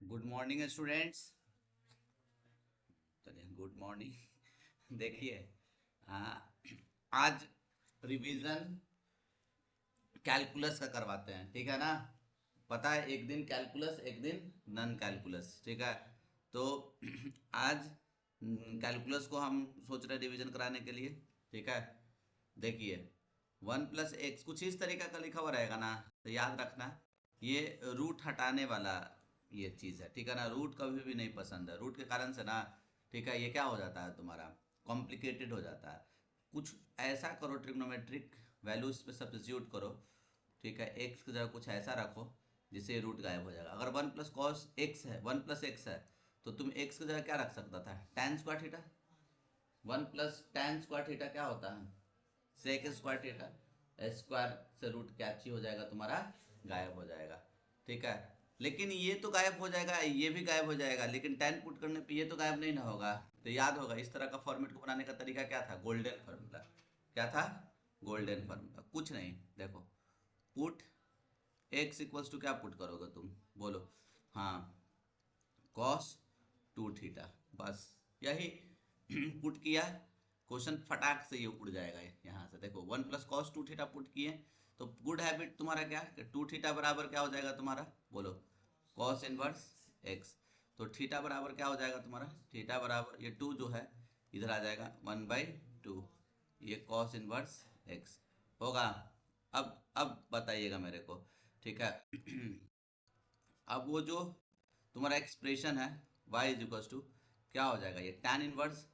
Good morning students. चलिए good morning. देखिए, आज रिवीजन कैलकुलस का करवाते हैं, ठीक है ना। पता है, एक दिन कैलकुलस एक दिन नन कैलकुलस, ठीक है। तो आज कैलकुलस को हम सोच रहे हैं रिवीजन कराने के लिए, ठीक है। देखिए, 1 + x कुछ इस तरीका का लिखा हुआ रहेगा ना, तो याद रखना ये रूट हटाने वाला ये चीज़ है, ठीक है ना। रूट कभी भी नहीं पसंद है, रूट के कारण से ना, ठीक है, ये क्या हो जाता है तुम्हारा, कॉम्प्लिकेटेड हो जाता है। कुछ ऐसा करो, ट्रिग्नोमेट्रिक वैल्यूज पे सब्स्टिट्यूट करो, ठीक है। एक्स की जगह कुछ ऐसा रखो जिससे रूट गायब हो जाएगा। अगर 1 + cos x है, 1 + x है, तो तुम x की जगह क्या रख सकता था, tan square theta. 1 + tan square theta क्या होता है, सेक स्क्वायर थीटा। स्क्वायर से रूट कैच ही हो जाएगा तुम्हारा, गायब हो जाएगा, ठीक है। लेकिन ये तो गायब हो जाएगा, ये भी गायब हो जाएगा, लेकिन टेन पुट करने पे ये तो गायब नहीं ना होगा। तो याद होगा इस तरह का फॉर्मेट को बनाने का तरीका क्या था, गोल्डन फार्मूला। क्या था, गोल्डन फार्मूला। कुछ नहीं, देखो, पुट एक्स इक्वल्स टू क्या पुट करोगे तुम, बोलो। हाँ, कॉस 2 थीटा, बस यही पुट किया, क्वेश्चन फटाक से ये उड़ जाएगा यहाँ से। देखो, 1 + cos 2 थीटा पुट किए, तो गुड हैबिट तुम्हारा क्या, कि 2 थीटा बराबर क्या हो जाएगा तुम्हारा, बोलो, कॉस इनवर्स एक्स। तो थीटा बराबर क्या हो जाएगा तुम्हारा, थीटा बराबर ये 2 जो है इधर आ जाएगा 1/2, ये कॉस इनवर्स एक्स होगा। अब बताइएगा मेरे को, ठीक है। अब वो जो तुम्हारा एक्सप्रेशन है y क्या हो जाएगा, ये tan इनवर्स,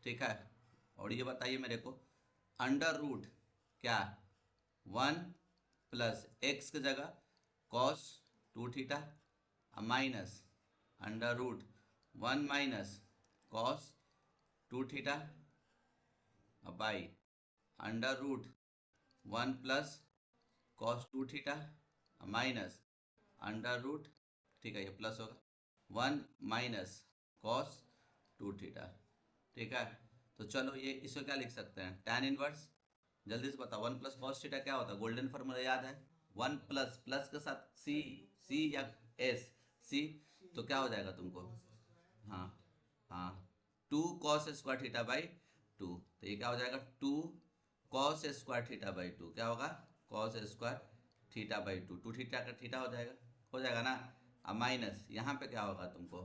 ठीक है। और ये बताइए मेरे को, अंडर रूट क्या, 1 + x की जगह cos 2 theta minus under root 1 - cos 2 theta by under root 1 + cos 2 theta minus under root, ठीक है, ये प्लस होगा 1 - cos 2 थीटा, ठीक है। तो चलो, ये इसको क्या लिख सकते हैं, tan इनवर्स। जल्दी से बताओ, 1 + cos 2 थीटा क्या होता है, गोल्डन फार्मूला याद है। वन प्लस प्लस के साथ सी, सी या एस, सी, तो क्या हो जाएगा तुमको, हाँ, हाँ, 2 cos² थीटा/2। तो ये क्या हो जाएगा, 2 cos² थीटा/2, क्या होगा, cos² थीटा/2, 2 थीटा का थीटा हो जाएगा ना। अब माइनस यहाँ पे क्या होगा तुमको,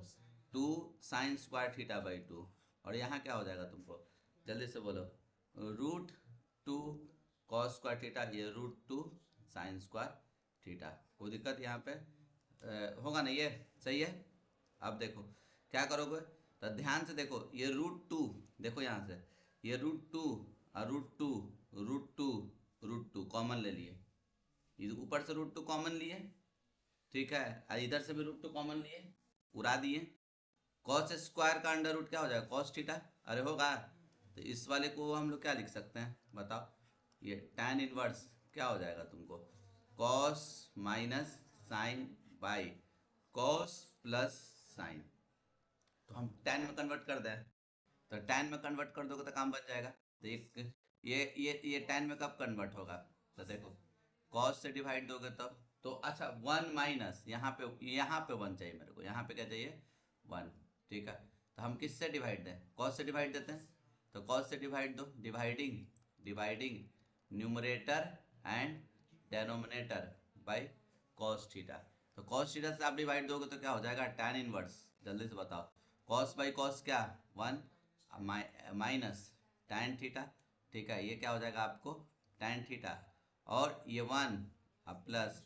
2 sin² थीटा/2। और यहाँ क्या हो जाएगा तुमको, जल्दी से बोलो, √2 cos²थीटा, ये √2 sin²थीटा। कोई दिक्कत यहाँ पे होगा ना, ये सही है। अब देखो क्या करोगे, तो ध्यान से देखो, ये √2, देखो यहाँ से, ये √2 और √2, √2, √2 कॉमन ले लिए, इधर ऊपर से √2 कॉमन लिए, ठीक है, और इधर से भी √2 कॉमन लिए, उड़ा दिए। कॉस स्क्वायर का अंडर रूट क्या हो जाएगा, cos थीटा, अरे होगा। तो इस वाले को हम लोग क्या लिख सकते हैं बताओ, ये tan इनवर्स क्या हो जाएगा तुमको, cos minus sine by cos plus sine. तो हम tan में कन्वर्ट कर दें, तो tan में कन्वर्ट कर दोगे तो काम बन जाएगा। तो ये tan में कब कन्वर्ट होगा, तो देखो, cos से डिवाइड दोगे तब तो, अच्छा, 1 - यहाँ पे 1 चाहिए मेरे को, यहाँ पे क्या चाहिए, 1, ठीक है। तो हम किससे डिवाइड दें, cos से डिवाइड देते हैं, तो cos से डिवाइड दो, dividing dividing numerator and denominator by cos theta. तो cos थीटा से आप डिवाइड दोगे तो क्या हो जाएगा, tan इनवर्स। जल्दी से बताओ, cos/cos क्या, 1 माइनस tan थीटा, ठीक है, ये क्या हो जाएगा आपको, tan थीटा, और ये 1 प्लस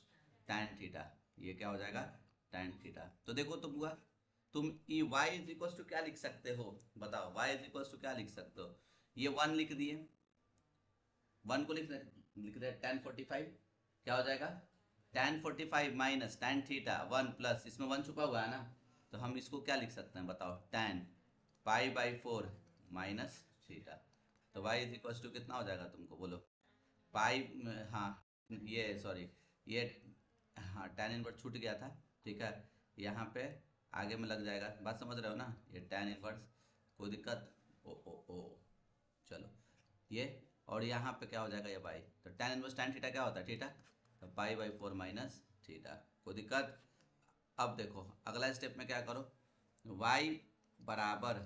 tan थीटा, ये क्या हो जाएगा, tan थीटा। तो देखो तुम हुआ, तुम ये y इज इक्वल टू क्या लिख सकते हो, बताओ, y इज इक्वल टू क्या लिख सकते हो, ये 1 लिख दिए, 1 को लिख दे tan 45, क्या हो जाएगा, tan 45 minus tan theta 1 plus, इसमें 1 छुपा हुआ है ना, तो हम इसको क्या लिख सकते हैं बताओ, tan π/4 माइनस थीटा। तो y इज इक्वल टू कितना हो जाएगा तुमको, बोलो, पाई, हाँ, ये सॉरी, ये, हाँ, tan इनवर्स छूट गया था, ठीक है। यहाँ पे आगे में लग जाएगा, बात समझ रहे हो ना, ये tan इनवर्स, कोई दिक्कत, ओ चलो, ये, और यहाँ पे क्या हो जाएगा, ये बाई, तो tan इनवर्स tan थीटा क्या होता है, थीटा, तो π/4 माइनस थीटा, कोई दिक्कत। अब देखो अगला स्टेप में क्या करो, y बराबर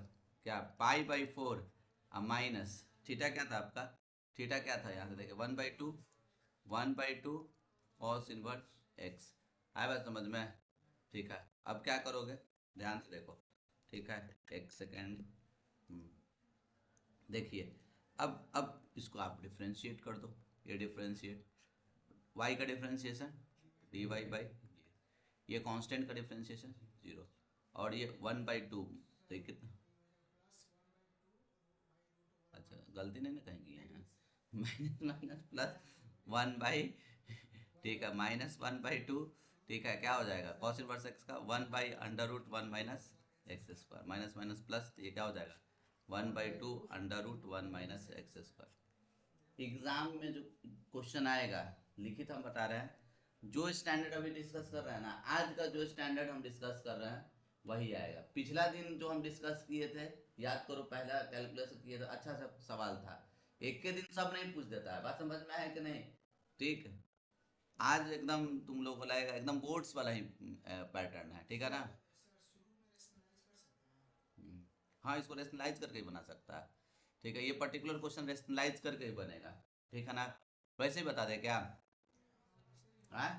क्या π/4 माइनस थीटा क्या था आपका, थीटा क्या था यहाँ से देखे 1/2 कॉस इनवर्स एक्स। आया बात समझ में? ठीक है, अब क्या करोगे ध्यान से देखो, ठीक है एक सेकेंड। देखिए अब इसको आप डिफ्रेंशिएट कर दो, ये डिफ्रेंशिएट y का डिफ्रेंशिएशन dy बाई ये कांस्टेंट का डिफ्रेंशिएशन 0 और ये 1/2 तो कितना, अच्छा गलती नहीं ना कहीं की है माइनस माइनस प्लस 1 बाई, ठीक है -1/2, ठीक है क्या हो जाएगा कॉस इनवर्स एक्स का 1/√1 minus x square, minus minus plus ये क्या हो जाएगा 1/2 √1 माइनस एक्स स्क्वायर। एग्जाम में जो क्वेश्चन आएगा लिखित हम बता रहे हैं, जो स्टैंडर्ड अभी डिस्कस कर रहे हैं ना, आज का जो स्टैंडर्ड हम डिस्कस कर रहे हैं वही आएगा। पिछला दिन जो हम डिस्कस किए थे याद करो, पहला कैलकुलेशन किए थे, अच्छा सा सवाल था, एक के दिन सब नहीं पूछ देता है, बात समझ में है कि नहीं? ठीक है, आज एकदम तुम लोगों को लगेगा एकदम बोर्ड्स वाला ही पैटर्न है, ठीक है ना? हाँ इसको रेशनलाइज करके ही बना सकता है, ठीक है ये पर्टिकुलर क्वेश्चन रेशनलाइज करके ही बनेगा, ठीक है ना? वैसे ही बता दे क्या, हाँ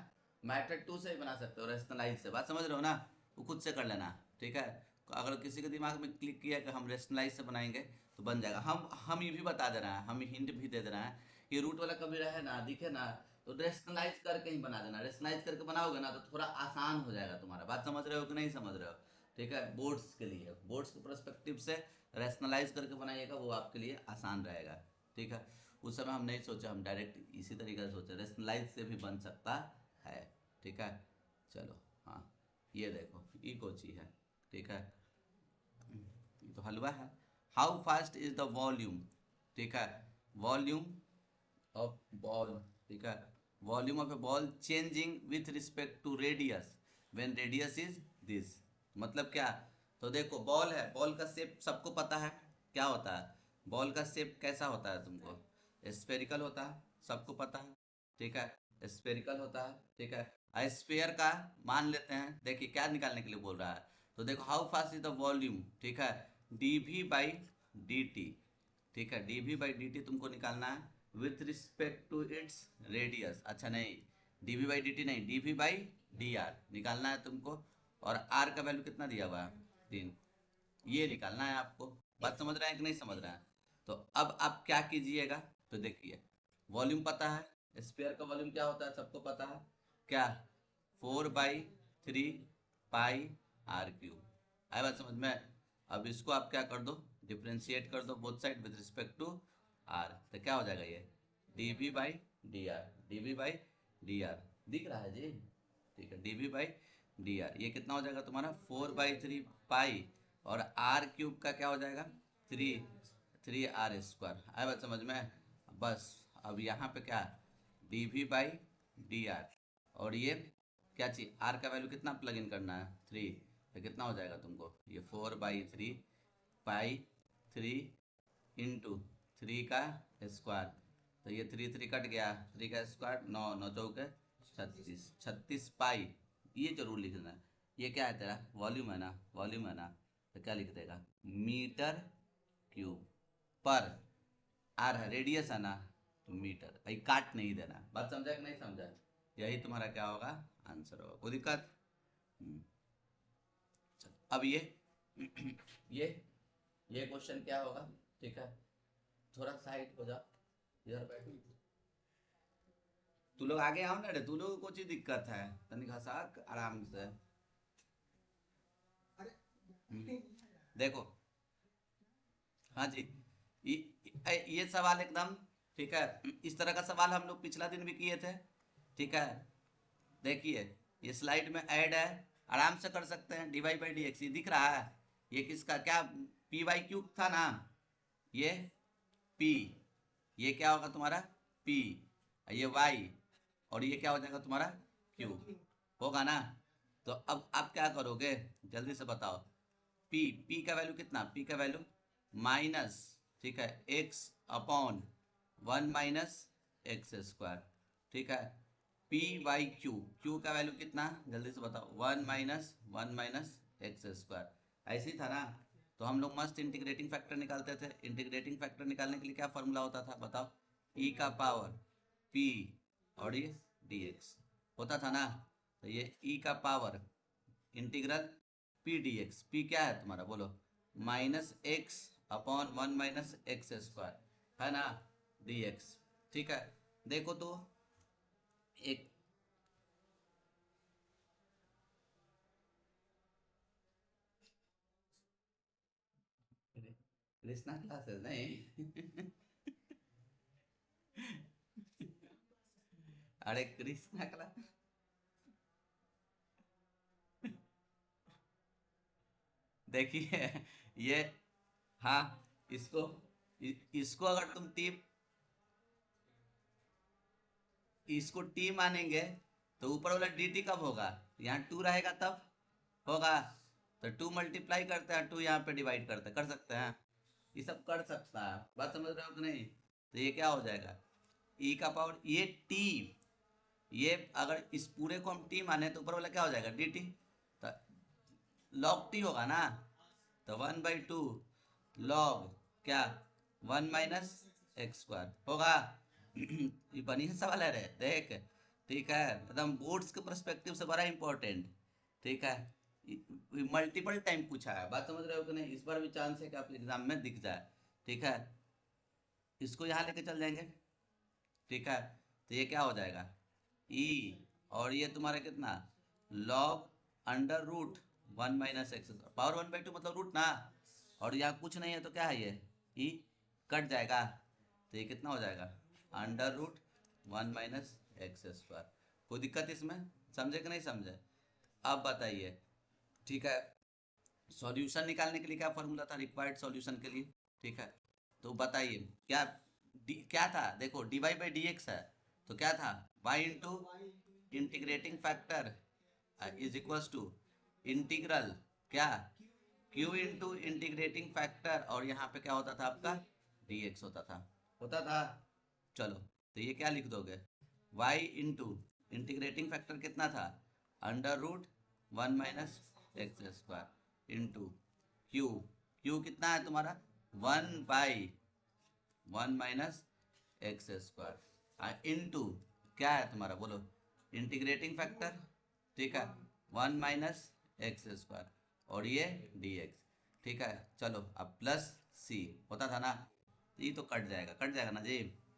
मैट्रिक 2 से ही बना सकते हो रेशनलाइज से, बात समझ रहे हो ना? वो खुद से कर लेना, ठीक है? अगर किसी के दिमाग में क्लिक किया कि हम रेशनलाइज से बनाएंगे तो बन जाएगा। हम ये भी बता दे रहे हैं, हम हिंट भी दे दे रहे हैं, ये रूट वाला कभी रहे ना दिखे ना तो रेशनलाइज करके ही बना देना, रेशनलाइज करके बनाओगे ना तो थोड़ा आसान हो जाएगा तुम्हारा, बात समझ रहे हो कि नहीं समझ रहे हो? ठीक है, बोर्ड्स के लिए, बोर्ड्स के परस्पेक्टिव से रेशनलाइज करके बनाइएगा, वो आपके लिए आसान रहेगा, ठीक है? उस समय हम नहीं सोचे, हम डायरेक्ट इसी तरीके से सोचे रेशनलाइज से भी बन सकता है, ठीक है? चलो हाँ ये देखो ये कोची है, ठीक है ये तो हलवा है। How fast is the volume, ठीक है वॉल्यूम ऑफ बॉल, ठीक है volume of a ball changing with respect to radius when radius is this, मतलब क्या? तो देखो बॉल है, बॉल का शेप सबको पता है क्या होता है, बॉल का शेप कैसा होता है तुमको, स्फेरिकल होता है, सबको पता है, ठीक है स्फेरिकल होता है, ठीक है स्फेयर का मान लेते हैं, देखिए क्या निकालने के लिए बोल रहा है, तो देखो how fast is the volume, ठीक है dv/dt, ठीक है dv/dt तुमको निकालना है with respect to its radius, अच्छा नहीं dv/dt नहीं dv/dr निकालना है तुमको, और r का वैल्यू कितना दिया हुआ है 3, ये निकालना है आपको, बात समझ रहे हैं कि नहीं समझ रहे हैं? तो अब आप क्या कीजिएगा, तो देखिए वॉल्यूम पता है, स्फीयर का वॉल्यूम क्या होता है सबको पता है क्या, 4/3 पाई r क्यूब, आया बात समझ में? अब इसको आप क्या कर दो डिफ्रेंशिएट कर दो both side with respect to r, तो क्या हो जाएगा ये dv/dr दिख रहा है जी, ठीक है dv/dr, ये कितना हो जाएगा तुम्हारा 4/3 पाई, और r क्यूब का क्या हो जाएगा 3r², आया बात समझ में? बस अब यहाँ पे क्या dv/dr, और ये क्या चाहिए r का वैल्यू कितना प्लग इन करना है 3, तो कितना हो जाएगा तुमको ये 4/3 पाई 3 इंटू 3 का स्क्वायर, तो ये 3 कट गया, 3 का स्क्वायर 9 9 चौके 36, 36 पाई, ये जरूर लिख देना, ये क्या है तेरा वॉल्यूम है ना, वॉल्यूम है ना, तो क्या लिख देगा मीटर क्यूब पर, आर है रेडियस है ना तो मीटर, भाई काट नहीं देना, बात समझा कि नहीं समझा? यही तुम्हारा क्या होगा आंसर होगा, कोई दिक्कत? अब ये ये ये क्वेश्चन क्या होगा, ठीक है थोड़ा साइड हो जा, इधर बैठ, तू लोग आगे आओ ना रे, तू लोग को कुछ दिक्कत है तनी घसा आराम से। देखो हाँ जी, ये सवाल एकदम ठीक है, इस तरह का सवाल हम लोग पिछला दिन भी किए थे, ठीक है देखिए ये स्लाइड में ऐड है, आराम से कर सकते हैं, dy/dx ये दिख रहा है, ये किसका क्या py क्यूब था ना, ये p, ये क्या होगा तुम्हारा p, ये y, और ये क्या हो जाएगा तुम्हारा q, होगा ना? तो अब आप क्या करोगे जल्दी से बताओ, p का वैल्यू कितना, p का वैल्यू माइनस, ठीक है x/1 माइनस एक्स स्क्वायर, ठीक है पी बाई क्यू, क्यू का वैल्यू कितना, जल्दी से बताओ, वन माइनस एक्स स्क्वायर। ऐसे ही था ना, तो हम लोग मस्त इंटीग्रेटिंग फैक्टर निकालते थे। इंटीग्रेटिंग फैक्टर निकालने के लिए क्या फॉर्मूला होता था बताओ, ई का पावर पी और ये डी एक्स होता था ना। तो ये ई का power integral P D x, P क्या है तुम्हारा बोलो, minus x upon one minus x square है ना, डी एक्स। ठीक है, देखो तो एक कृष्णा क्लासेस नहीं अरे कृष्णा क्लास, देखिए ये, हाँ, इसको इसको अगर तुम टी, इसको टी मानेंगे तो ऊपर वाला डी टी कब होगा, यहाँ टू रहेगा तब होगा। तो टू मल्टीप्लाई करते हैं, टू यहाँ पे डिवाइड करते हैं, कर सकते हैं, ये सब कर सकता है, बात समझ रहे हो कि नहीं। तो ये क्या हो जाएगा, ई का पावर ये टी, ये अगर इस पूरे को हम टी माने तो ऊपर वाला क्या हो जाएगा डी टी, तो लॉग टी होगा ना। तो वन बाई टू लॉग क्या, वन माइनस एक्स स्क्वायर होगा ये बढ़िया सवाल है रे, देख। ठीक है, एकदम बोर्ड्स के पर्सपेक्टिव से बड़ा इंपॉर्टेंट। ठीक है, मल्टीपल टाइम पूछा है, बात समझ रहे हो कि नहीं। इस बार भी चांस है कि आप एग्जाम में दिख जाए। ठीक है, इसको यहाँ लेके चल जाएंगे। ठीक है, तो ये क्या हो जाएगा ई, और ये तुम्हारा कितना, log under root one minus x, power one by two मतलब रूट ना, और यहाँ कुछ नहीं है तो क्या है ये ई, कट जाएगा। तो ये कितना हो जाएगा, under root one minus x square. कोई दिक्कत इसमें, समझे कि नहीं समझे। अब बताइए, ठीक है, सॉल्यूशन निकालने के लिए क्या फॉर्मूला था रिक्वायर्ड सॉल्यूशन के लिए। ठीक है, तो बताइए क्या, क्या था, देखो d y by d x है, तो क्या था y into integrating factor is equals to integral क्या, क्यू इंटू इंटीग्रेटिंग फैक्टर, और यहाँ पे क्या होता था आपका डी एक्स होता था। चलो, तो ये क्या लिख दोगे, y इंटू इंटीग्रेटिंग फैक्टर कितना था, under root one minus x square into q, q कितना है तुम्हारा one by one minus x square into क्या है तुम्हारा बोलो, इंटीग्रेटिंग फैक्टर। ठीक है, वन माइनस एक्स स्क्वायर और ये डी एक्स। ठीक है, चलो अब प्लस सी होता था ना, तो ये तो कट जाएगा ना जी,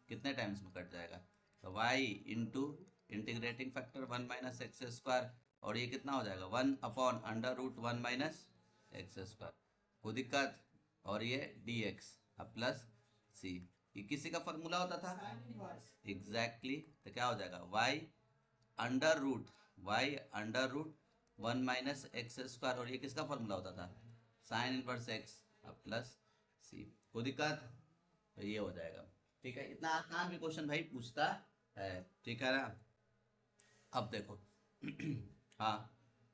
कितने टाइम्स में कट जाएगा, तो y into integrating factor one minus x square, और ये कितना हो जाएगा one upon under root one minus x square, कोई दिक्कत, और ये डी एक्स अब प्लस सी, ये किसी का फॉर्मूला होता था एग्जैक्टली exactly, तो क्या हो जाएगा y under root one minus x square, और ये किसका फॉर्मूला होता था साइन इनवर्स एक्स अब प्लस सी, कोई दिक्कत, तो ये हो जाएगा। ठीक है, इतना आसान भी क्वेश्चन भाई पूछता है। ठीक है ना, अब देखो हाँ,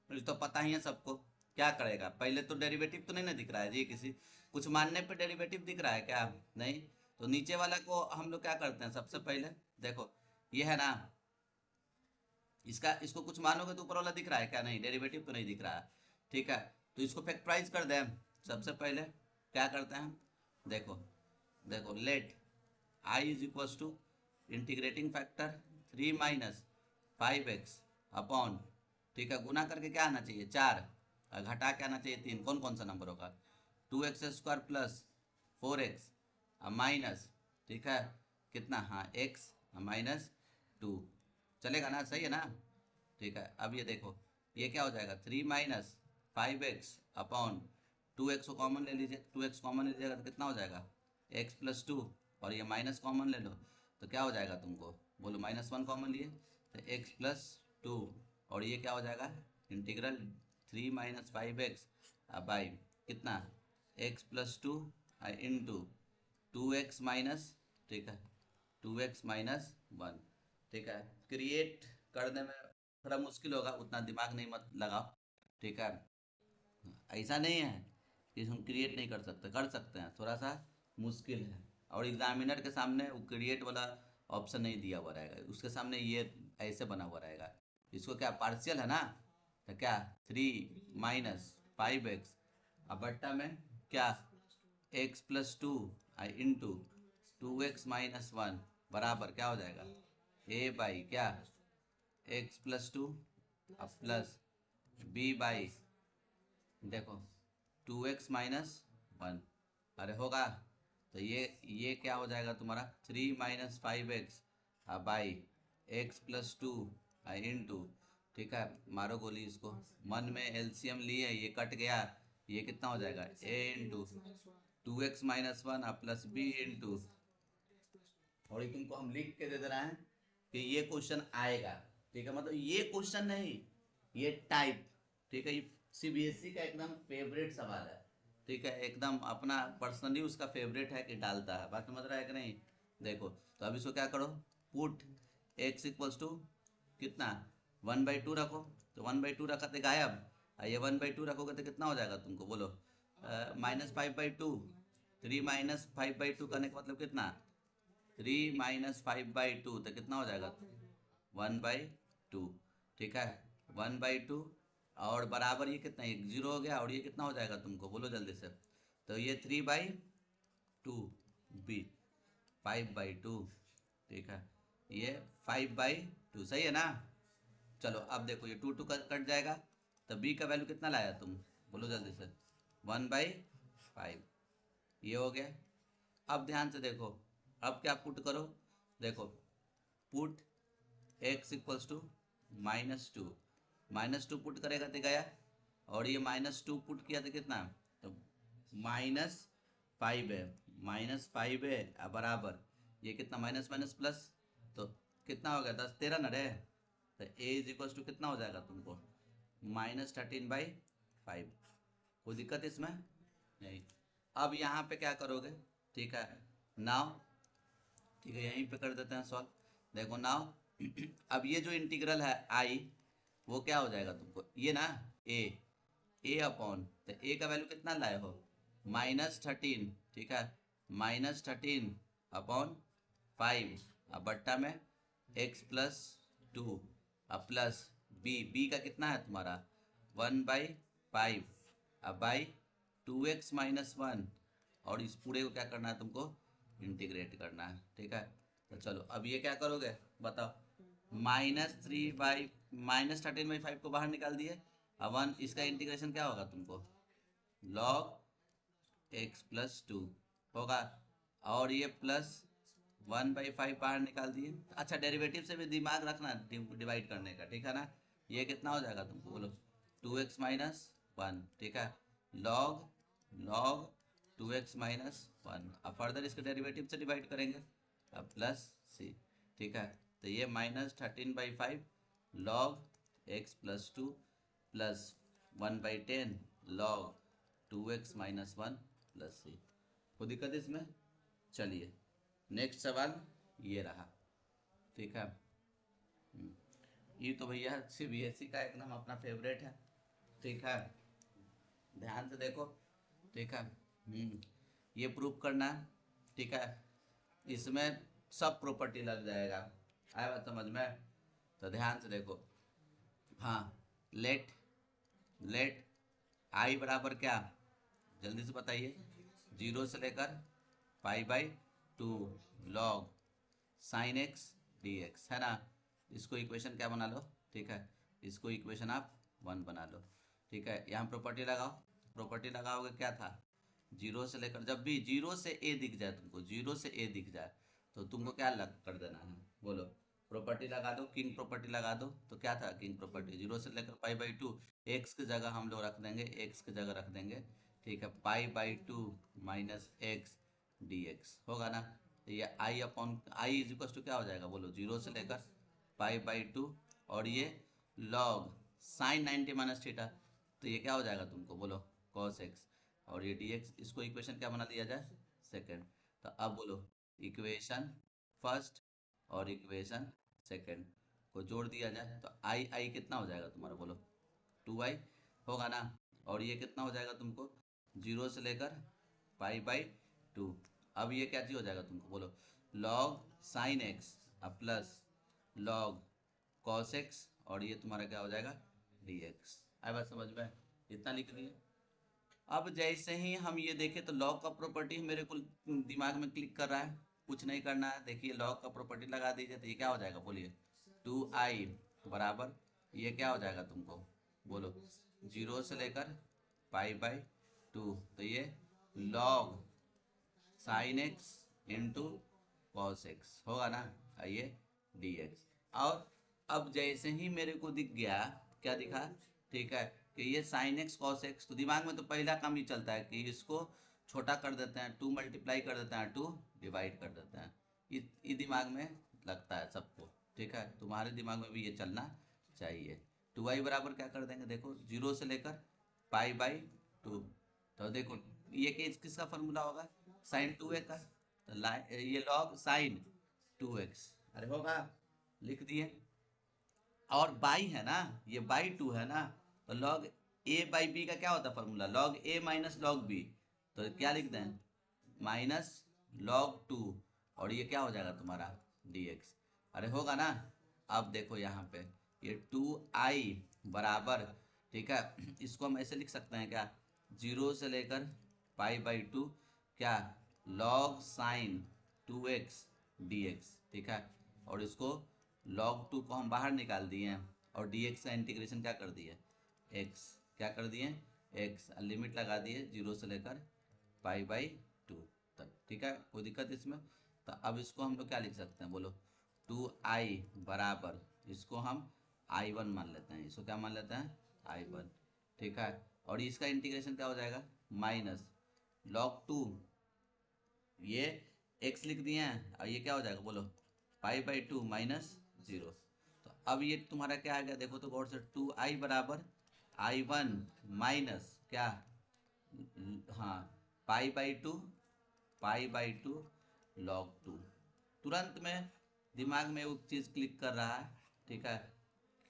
मुझे तो पता ही है सबको, क्या करेगा, पहले तो डेरिवेटिव तो नहीं ना दिख रहा है जी, किसी कुछ मानने पे डेरिवेटिव दिख रहा है क्या, नहीं। तो नीचे वाला को हम लोग क्या करते हैं, सबसे पहले देखो ये है ना, इसका इसको कुछ मानोगे तो ऊपर वाला दिख रहा है क्या, नहीं, डेरिवेटिव तो नहीं दिख रहा है। ठीक है, तो इसको फैक्टराइज कर दें, सबसे पहले क्या करते हैं, देखो देखो let I is equals to integrating factor three minus five x upon, ठीक है, गुना करके क्या आना चाहिए चार, और घटा के आना चाहिए तीन, कौन कौन सा नंबर होगा, two x square plus four x minus, ठीक है, कितना, हाँ एक्स माइनस टू, चलेगा ना, सही है ना। ठीक है, अब ये देखो ये क्या हो जाएगा three minus five x upon two x को कॉमन ले लीजिए, टू एक्स कॉमन ले लीजिएगा तो कितना हो जाएगा एक्स प्लस टू, और ये माइनस कॉमन ले लो तो क्या हो जाएगा तुमको बोलो, माइनस वन कॉमन लिए तो एक्स प्लस टू, और ये क्या हो जाएगा integral three minus five x by कितना x plus two into two x minus, ठीक है, टू एक्स माइनस वन। ठीक है, क्रिएट करने में थोड़ा मुश्किल होगा, उतना दिमाग नहीं मत लगाओ। ठीक है, ऐसा नहीं है कि हम क्रिएट नहीं कर सकते, कर सकते हैं, थोड़ा सा मुश्किल है, और एग्जामिनर के सामने वो क्रिएट वाला ऑप्शन नहीं दिया हुआ रहेगा, उसके सामने ये ऐसे बना हुआ रहेगा। इसको क्या पार्शियल है ना, तो क्या 3 - 5x, अब बट्टा में क्या x+2 इंटू 2x-1 बराबर क्या हो जाएगा a बाई क्या x+2 अब प्लस b बाई देखो 2x-1, अरे होगा। तो ये क्या हो जाएगा तुम्हारा 3 - 5x बाई x+2 इंटू, ठीक है मारो गोली इसको, मन में एलसीएम लिए ये कट गया, ये कितना हो जाएगा a into 2x-1 plus b into, और ये तुमको हम लिख के दे रहे हैं कि ये क्वेश्चन आएगा, ठीक है, मतलब ये क्वेश्चन नहीं, ये टाइप, ठीक है, ये सीबीएसई का एकदम फेवरेट सवाल है, ठीक है, एकदम अपना पर्सनली उसका फेवरेट है कि डालता है, बात समझ रहा है कि नहीं। देखो तो अब इसको क्या करो, पुट x इक्वल्स टू कितना 1/2 रखो, तो 1/2 रखा तो गायब, ये 1/2 रखोगे तो कितना हो जाएगा तुमको बोलो -5/2, 3 - 5/2 करने का मतलब कितना 3 - 5/2, तो कितना हो जाएगा 1/2, ठीक है 1/2, और बराबर ये कितना एक जीरो हो गया, और ये कितना हो जाएगा तुमको बोलो जल्दी से, तो ये 3/2 बी 5/2, ठीक है ये 5/2 सही है ना। चलो अब देखो ये 2 कट जाएगा, तो बी का वैल्यू कितना लाया तुम बोलो जल्दी से 1/5, ये हो गया। अब ध्यान से देखो, अब क्या पुट करो, देखो put x equals to -2, -2 put करेगा तो गया, और ये -2 पुट किया तो कितना, तो -5 है, -5 है बराबर ये कितना माइनस माइनस प्लस, तो कितना हो गया 10 13 ना रे, तो a इज इक्वल्स टू कितना हो जाएगा तुमको -13/5, कोई दिक्कत इसमें नहीं। अब यहाँ पे क्या करोगे, ठीक है नाउ, ठीक है यहीं पे कर देते हैं सॉल्व, देखो नाउ अब ये जो इंटीग्रल है आई, वो क्या हो जाएगा तुमको ये ना ए अपॉन, तो ए का वैल्यू कितना लाए हो -13, ठीक है -13/5, अब बट्टा में x+2 अब प्लस बी का कितना है तुम्हारा 1/5 अब बाई 2x-1, और इस पूरे को क्या करना है तुमको इंटीग्रेट करना है, ठीक है। तो चलो अब ये क्या करोगे बताओ, -13/5 को बाहर निकाल दिए, अब 1 इसका इंटीग्रेशन क्या होगा तुमको log x+2 होगा, और ये प्लस 1/5 बाहर निकाल दिए। अच्छा डेरिवेटिव से भी दिमाग रखना डिवाइड करने का, ठीक है ना, ये कितना हो जाएगा तुमको बोलो 2x-1, ठीक है log 2x-1, अब फर्दर इसके डेरिवेटिव से डिवाइड करेंगे, अब प्लस c, ठीक है, तो ये -13/5 log x+2 plus 1/10 log 2x-1 plus c, कोई दिक्कत इसमें। चलिए नेक्स्ट सवाल ये रहा, ठीक है, ये तो भैया सीबीएसई का एकदम अपना फेवरेट है, ठीक है ध्यान से देखो, ठीक है ये प्रूफ करना है, ठीक है, इसमें सब प्रॉपर्टी लग जाएगा, आया बात समझ में, तो ध्यान से देखो, हाँ लेट आई बराबर क्या, जल्दी से बताइए, 0 से लेकर π/2 log sin x dx है ना, इसको इक्वेशन क्या बना लो, ठीक है इसको इक्वेशन आप 1 बना लो, ठीक है यहाँ प्रॉपर्टी लगाओ, प्रॉपर्टी लगाओगे क्या था 0 से लेकर, जब भी 0 से a दिख जाए तुमको, 0 से a दिख जाए तो तुमको क्या लग कर देना है बोलो, प्रॉपर्टी लगा दो, किंग प्रॉपर्टी लगा दो, तो क्या था किंग प्रॉपर्टी 0 से लेकर π/2, एक्स की जगह हम लोग रख देंगे, एक्स की जगह रख देंगे, ठीक है π/2 - x dx होगा ना, तो ये I upon I is equal to क्या हो जाएगा बोलो 0 से लेकर π/2, और ये log sin 90 - थीटा, तो ये क्या हो जाएगा तुमको बोलो cos x, और ये dx, इसको इक्वेशन क्या बना दिया जाए सेकेंड, तो अब बोलो इक्वेशन फर्स्ट और इक्वेशन सेकेंड को जोड़ दिया जाए, तो आई कितना हो जाएगा तुम्हारा बोलो 2i होगा ना, और ये कितना हो जाएगा तुमको 0 से लेकर π/2, अब ये क्या चीज हो जाएगा तुमको बोलो log sin x अब प्लस log कॉस एक्स, और ये तुम्हारा क्या हो जाएगा डी एक्स। आए बात समझ में, इतना लिख दिए। अब जैसे ही हम ये देखें तो लॉग का प्रॉपर्टी मेरे को दिमाग में क्लिक कर रहा है, कुछ नहीं करना है। देखिए लॉग का प्रॉपर्टी लगा दीजिए तो ये क्या हो जाएगा बोलिए, 2i बराबर ये क्या हो जाएगा तुमको बोलो, 0 से लेकर पाई/2, तो ये log sine x into cos x होगा ना, आइए डी एक्स। और अब जैसे ही मेरे को दिख गया, क्या दिखा, ठीक है, कि ये साइन एक्स कॉस एक्स, तो दिमाग में तो पहला काम ही चलता है कि इसको छोटा कर देते हैं, 2 मल्टीप्लाई कर देते हैं, 2 डिवाइड कर देते हैं। ये दिमाग में लगता है सबको, ठीक है, तुम्हारे दिमाग में भी ये चलना चाहिए। 2i बराबर क्या कर देंगे, देखो 0 से लेकर पाई/2, तो देखो ये किसका फॉर्मूला होगा, साइन 2x का, तो ये लॉग साइन 2x, अरे होगा, लिख दिए। और बाई है ना, ये बाई 2 है ना, तो लॉग a/b का क्या होता है formula, log a minus log b, तो क्या लिख दें माइनस log 2, और ये क्या हो जाएगा तुम्हारा dx, अरे होगा ना। अब देखो यहाँ पे ये 2i बराबर, ठीक है, इसको हम ऐसे लिख सकते हैं क्या, 0 से लेकर पाई/2 क्या log साइन 2x dx, ठीक है, और इसको log 2 को हम बाहर निकाल दिए हैं, और dx का इंटीग्रेशन क्या कर दिए x, क्या कर दिए x, लिमिट लगा दिए 0 से लेकर पाई/2 तक, ठीक है, कोई दिक्कत इसमें। तो अब इसको हम लोग क्या लिख सकते हैं बोलो, 2i बराबर, इसको हम i1 मान लेते हैं, इसको क्या मान लेते हैं i1, ठीक है, और इसका इंटीग्रेशन क्या हो जाएगा माइनस log 2, ये x लिख दिए हैं, और ये क्या हो जाएगा बोलो पाई/2 माइनस 0। तो अब ये तुम्हारा क्या आ गया देखो तो गौर से, 2i बराबर i1 माइनस क्या, हाँ पाई/2 log 2। तुरंत में दिमाग में वो चीज़ क्लिक कर रहा है, ठीक है,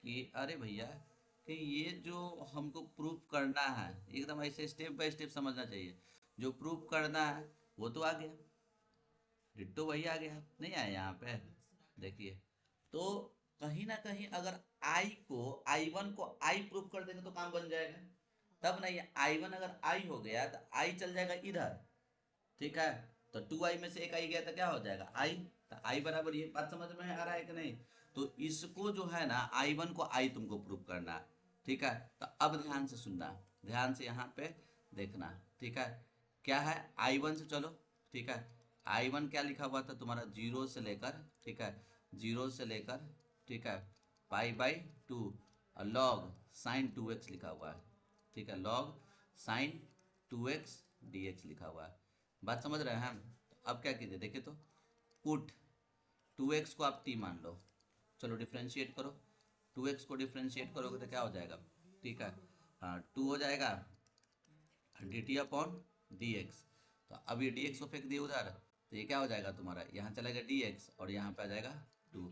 कि अरे भैया कि ये जो हमको प्रूफ करना है, एकदम ऐसे स्टेप बाय स्टेप समझना चाहिए, जो प्रूफ करना है वो तो आ गया, डिट्टो वही आ गया, नहीं आया यहाँ पे, देखिए। तो कहीं ना कहीं अगर i1 को i प्रूफ कर देंगे तो काम बन जाएगा, तब नहीं, i1 अगर i हो गया तो i चल जाएगा इधर, ठीक है, तो 2i में से एक आई गया तो क्या हो जाएगा i, तो i बराबर, ये बात समझ में आ रहा है कि नहीं। तो इसको जो है ना i1 को i तुमको प्रूव करना है, ठीक है। तो अब ध्यान से सुनना, ध्यान से यहाँ पे देखना, ठीक है, क्या है i1 से चलो, ठीक है, i1 क्या लिखा हुआ था तुम्हारा 0 से लेकर, ठीक है, 0 से लेकर, ठीक है, पाई/2 और लॉग साइन 2x लिखा हुआ है, ठीक है, लॉग साइन 2x dx लिखा हुआ है, बात समझ रहे हैं हम। अब क्या कीजिए देखिए तो, पुट 2x को आप t मान लो, चलो डिफ्रेंशिएट करो, 2x को डिफ्रेंशिएट करोगे तो क्या हो जाएगा, ठीक है, हाँ 2 हो जाएगा dt/dx, तो अब ये dx को फेंक दिए उधर, तो ये क्या हो जाएगा तुम्हारा, यहाँ चलेगा dx और यहाँ पे आ जाएगा 2,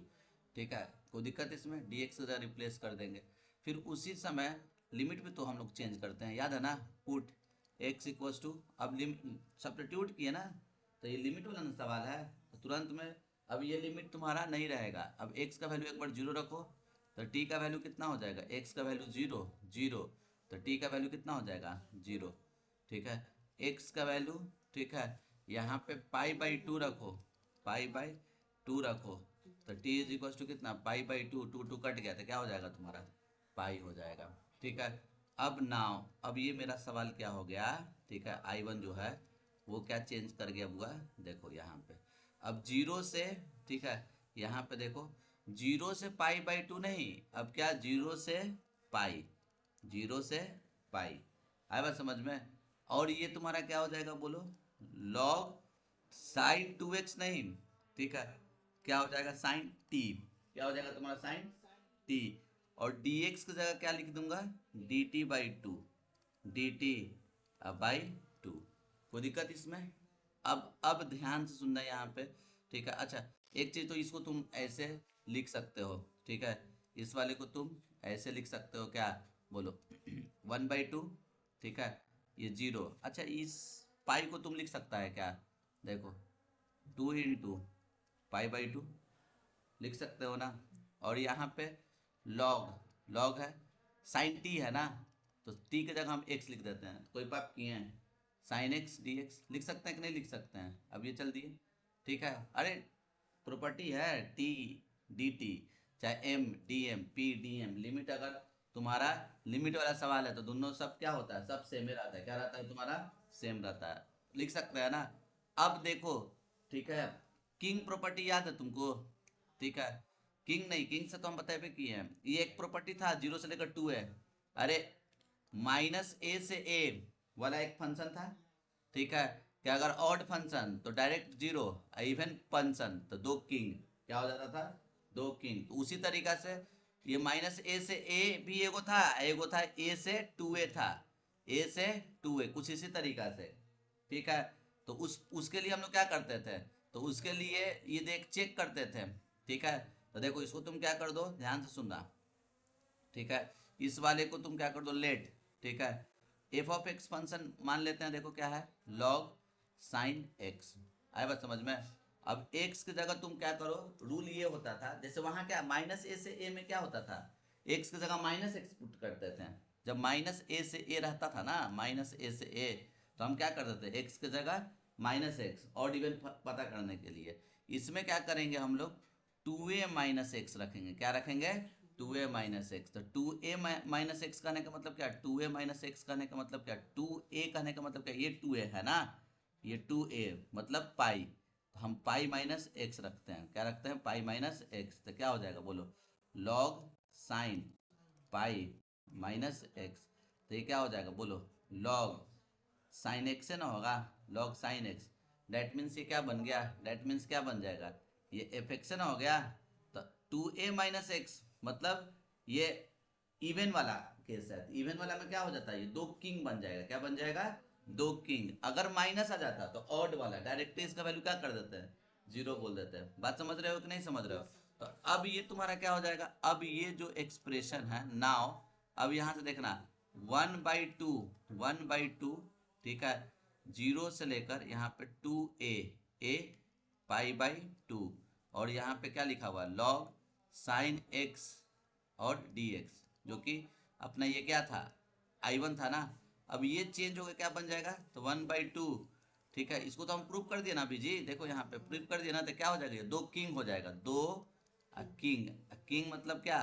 ठीक है, कोई दिक्कत इसमें, dx से रिप्लेस कर देंगे। फिर उसी समय लिमिट भी तो हम लोग चेंज करते हैं, याद है ना, पुट x इक्वल्स टू, अब सब्स्टिट्यूट किए ना, तो ये लिमिट वाला ना सवाल है, तो तुरंत में अब ये लिमिट तुम्हारा नहीं रहेगा, अब x का वैल्यू एक बार 0 रखो, तो t का वैल्यू कितना हो जाएगा, x का वैल्यू 0 0, तो t का वैल्यू कितना हो जाएगा 0, ठीक है, x का वैल्यू, ठीक है, यहाँ पे पाई/2 रखो, पाई/2 रखो, तो t इज इक्वल टू कितना पाई/2, 2 कट गया तो क्या हो जाएगा तुम्हारा पाई हो जाएगा, ठीक है। अब नाउ, अब ये मेरा सवाल क्या हो गया, ठीक है, i1 जो है वो क्या चेंज कर गया हुआ, देखो यहाँ पे, अब 0 से, ठीक है, यहाँ पे देखो 0 से पाई/2 नहीं, अब क्या 0 से पाई, 0 से पाई, आया बात समझ में। और ये तुम्हारा क्या हो जाएगा बोलो, लॉग साइन 2x नहीं, ठीक है, क्या हो जाएगा साइन t, क्या हो जाएगा तुम्हारा साइन t, और dx की जगह क्या लिख दूंगा dt/2, dt/2, कोई दिक्कत इसमें। अब ध्यान से सुनना यहाँ पे, ठीक है। अच्छा एक चीज तो इसको तुम ऐसे लिख सकते हो, ठीक है, इस वाले को तुम ऐसे लिख सकते हो, क्या बोलो 1/2, ठीक है, ये 0, अच्छा इस पाई को तुम लिख सकता है क्या, देखो 2 × पाई/2 लिख सकते हो ना, और यहाँ पे लॉग लॉग है, साइन टी है ना, तो टी की जगह हम एक्स लिख देते हैं। कोई बात किए हैं, साइन एक्स डी एक्स लिख सकते हैं कि नहीं लिख सकते हैं? अब ये चल दिए, ठीक है। अरे प्रॉपर्टी है टी डी टी, चाहे M D M P D M, limit अगर तुम्हारा लिमिट वाला सवाल है तो दोनों सब क्या होता है, सब सेम ही रहता है। क्या रहता है तुम्हारा? सेम रहता है, लिख सकते हैं ना। अब देखो, ठीक है, किंग प्रॉपर्टी याद है तुमको? ठीक है, किंग नहीं, किंग से तो हम बताए किए हैं। ये एक प्रॉपर्टी था, 0 से लेकर 2 है। अरे माइनस ए से ए वाला एक फंक्शन था, ठीक है, कि अगर ऑड फंक्शन तो डायरेक्ट 0, इवन फंक्शन तो 2 किंग, क्या हो जाता था? 2 किंग। तो उसी तरीका से ये माइनस ए से ए भी एगो था, एगो था ए से 2a था, ए से 2a, कुछ इसी तरीका से, ठीक है। तो उसके लिए हम लोग क्या करते थे, तो उसके लिए ये देख चेक करते थे, ठीक है। तो देखो इसको तुम क्या कर दो, ध्यान से सुनना, ठीक है। इस वाले को तुम क्या कर दो, लेट, ठीक है। एफ ऑफ एक्स फंक्शन मान लेते हैं, देखो क्या है, लॉग साइन एक्स। आए बात समझ में? अब एक्स की जगह तुम क्या करो, रूल ये होता था, जैसे वहां क्या माइनस ए से ए में क्या होता था, एक्स की जगह माइनस एक्स पुट करते थे। जब माइनस ए से ए रहता था ना, माइनस ए से ए, तो हम क्या करते थे, एक्स की जगह माइनस एक्स, और इवन पता करने के लिए इसमें क्या करेंगे हम लोग, 2a माइनस एक्स रखेंगे। क्या रखेंगे? 2a minus x. तो 2a माइनस एक्स कहने का मतलब क्या, 2a माइनस एक्स कहने का मतलब क्या, 2a कहने का मतलब क्या, ये 2a है ना, ये 2a मतलब पाई, तो हम पाई माइनस एक्स रखते हैं। क्या रखते हैं? Pi minus x. तो क्या हो जाएगा बोलो, log sine pi minus x. तो ये क्या हो जाएगा बोलो, लॉग साइन एक्स से ना होगा, log sine x. That means ये क्या बन गया, डेट मीन्स क्या बन जाएगा, ये एफ एक्स से ना हो गया। तो 2a माइनस एक्स मतलब ये इवन वाला केस है, इवन वाला में क्या हो जाता है, ये 2 किंग बन जाएगा। क्या बन जाएगा? 2 किंग। अगर माइनस आ जाता तो ऑड वाला डायरेक्ट इसका वैल्यू क्या कर देते हैं, 0 बोल देते हैं। बात समझ रहे हो कि नहीं समझ रहे हो? तो अब ये तुम्हारा क्या हो जाएगा, अब ये जो एक्सप्रेशन है नाउ, अब यहां से देखना, 1/2, 1/2, ठीक है, 0 से लेकर यहाँ पे 2a, a पाई/2, और यहाँ पे क्या लिखा हुआ, लॉग साइन एक्स और dx, जो कि अपना ये क्या था, I1 था ना। अब ये चेंज हो गया, क्या बन जाएगा, तो 1/2, ठीक है। इसको तो हम प्रूव कर दिया ना अभी जी, देखो यहाँ पे प्रूव कर दिया ना, तो क्या हो जाएगा, 2 किंग हो जाएगा, 2 किंग। किंग मतलब क्या,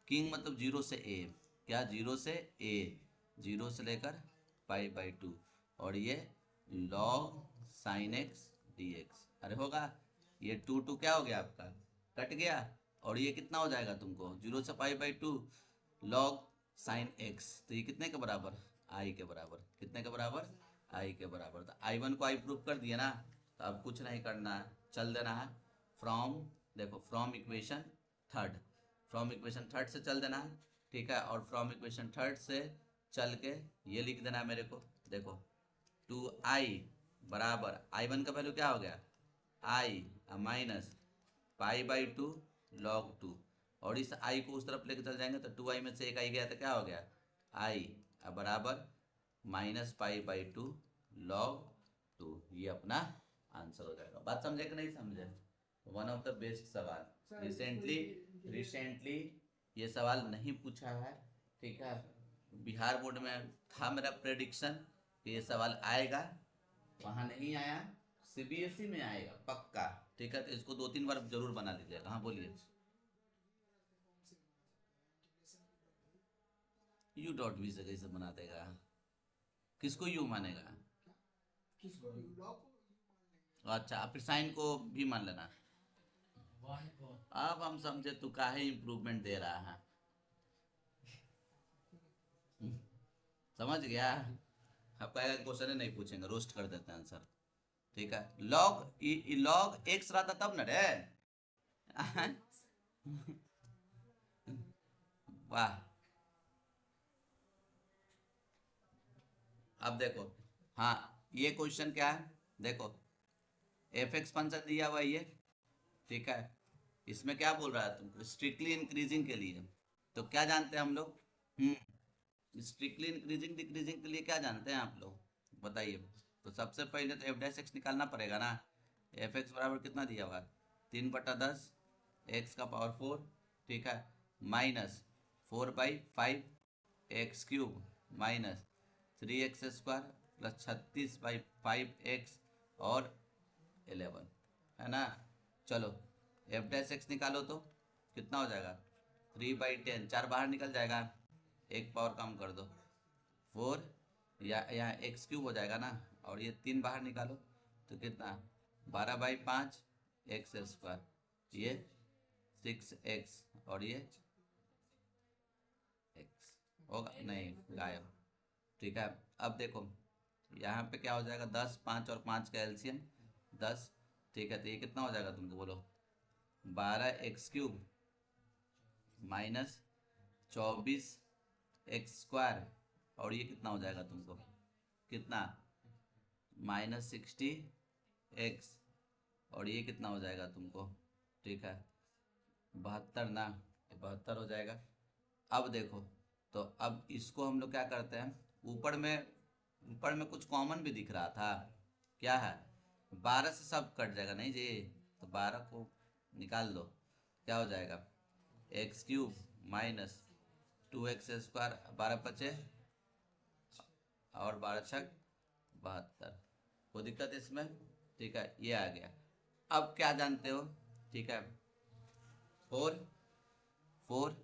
किंग मतलब 0 से a, क्या 0 से a, 0 से लेकर पाई/2, और ये लॉग साइन एक्स dx। अरे होगा, ये 2 क्या हो गया आपका, कट गया, और ये कितना हो जाएगा तुमको, 0 से पाई/2 लॉग साइन एक्स। तो ये कितने के बराबर, आई के बराबर। कितने के बराबर? आई के बराबर। तो I1 को आई प्रूव कर दिया ना, तो अब कुछ नहीं करना है, चल देना है फ्रॉम, देखो from equation third, from equation third से चल देना है, ठीक है। और फ्रॉम इक्वेशन थर्ड से चल के ये लिख देना है मेरे को, देखो 2i बराबर, I1 का वैल्यू क्या हो गया, आई माइनस पाई/2 log 2, और इस i को उस तरफ लेकर चल जाएंगे तो 2i में से एक आई गया तो क्या हो गया, i बराबर माइनस पाई/2 log 2। ये अपना आंसर हो जाएगा। बात समझे कि नहीं समझे? वन ऑफ द बेस्ट सवाल, रिसेंटली ये सवाल नहीं पूछा है, ठीक है। बिहार बोर्ड में था मेरा प्रेडिक्शन कि ये सवाल आएगा, वहाँ नहीं आया, सीबीएसई में आएगा पक्का, ठीक है। तो इसको 2-3 बार जरूर बना लीजिएगा। हाँ बोलिए। यू डॉट वी से कैसे बना देगा, किसको यू मानेगा? अच्छा, फिर साइन को भी मान लेना। अब हम समझे तू काहे इम्प्रूवमेंट दे रहा है, समझ गया। आपका क्वेश्चन नहीं पूछेंगे, रोस्ट कर देते हैं आंसर, ठीक है। लॉग एक्स रहता तब न रे। वाह। अब देखो, हाँ ये क्वेश्चन क्या है, देखो एफ एक्स फंक्शन दिया हुआ ये, ठीक है। इसमें क्या बोल रहा है तुमको, स्ट्रिक्टली इंक्रीजिंग के लिए, तो क्या जानते हैं हम लोग, स्ट्रिक्टली इंक्रीजिंग डिक्रीजिंग के लिए क्या जानते हैं आप लोग बताइए। तो सबसे पहले तो एफ डैश एक्स निकालना पड़ेगा ना। एफ एक्स बराबर कितना दिया हुआ, 3/10 x⁴, ठीक है, minus 4/5 x³ minus 3x² plus 36/5x और 11 है ना। चलो f' निकालो तो कितना हो जाएगा 3/10, 4 बाहर निकल जाएगा, एक पावर कम कर दो 4 या यहाँ x³ हो जाएगा ना, और ये 3 बाहर निकालो तो कितना 12/5 x², ये 6x और ये x होगा नहीं गायब। ठीक है, अब देखो यहाँ पे क्या हो जाएगा 10, 5 और 5 का एलसीएम 10। ठीक है, तो ये कितना हो जाएगा तुमको बोलो 12x³ माइनस 24x² और ये कितना हो जाएगा तुमको कितना -60x और ये कितना हो जाएगा तुमको। ठीक है 72 ना, 72 हो जाएगा। अब देखो तो अब इसको हम लोग क्या करते हैं, ऊपर में कुछ कॉमन भी दिख रहा था, क्या है 12 से सब कट जाएगा नहीं जी, तो 12 को निकाल दो, क्या हो जाएगा x³ माइनस 2x², 12 बचे और 12 छक 72, कोई दिक्कत इसमें। ठीक है ये आ गया। अब क्या जानते हो, ठीक है 4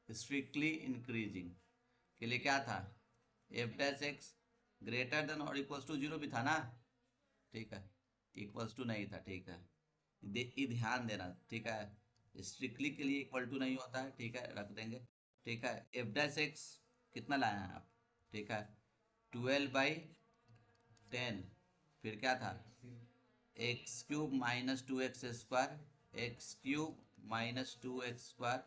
स्ट्रिक्टली इंक्रीजिंग के लिए क्या था f' ग्रेटर देन और इक्वल्स टू 0 भी था ना। ठीक है इक्वल्स टू नहीं था। ठीक है ये ध्यान देना। ठीक है स्ट्रिक्टली के लिए इक्वल टू नहीं होता है। ठीक है रख देंगे। ठीक है f' कितना लाए हैं आप। ठीक है 12/10 फिर क्या था x³ minus 2x² x³ minus 2x²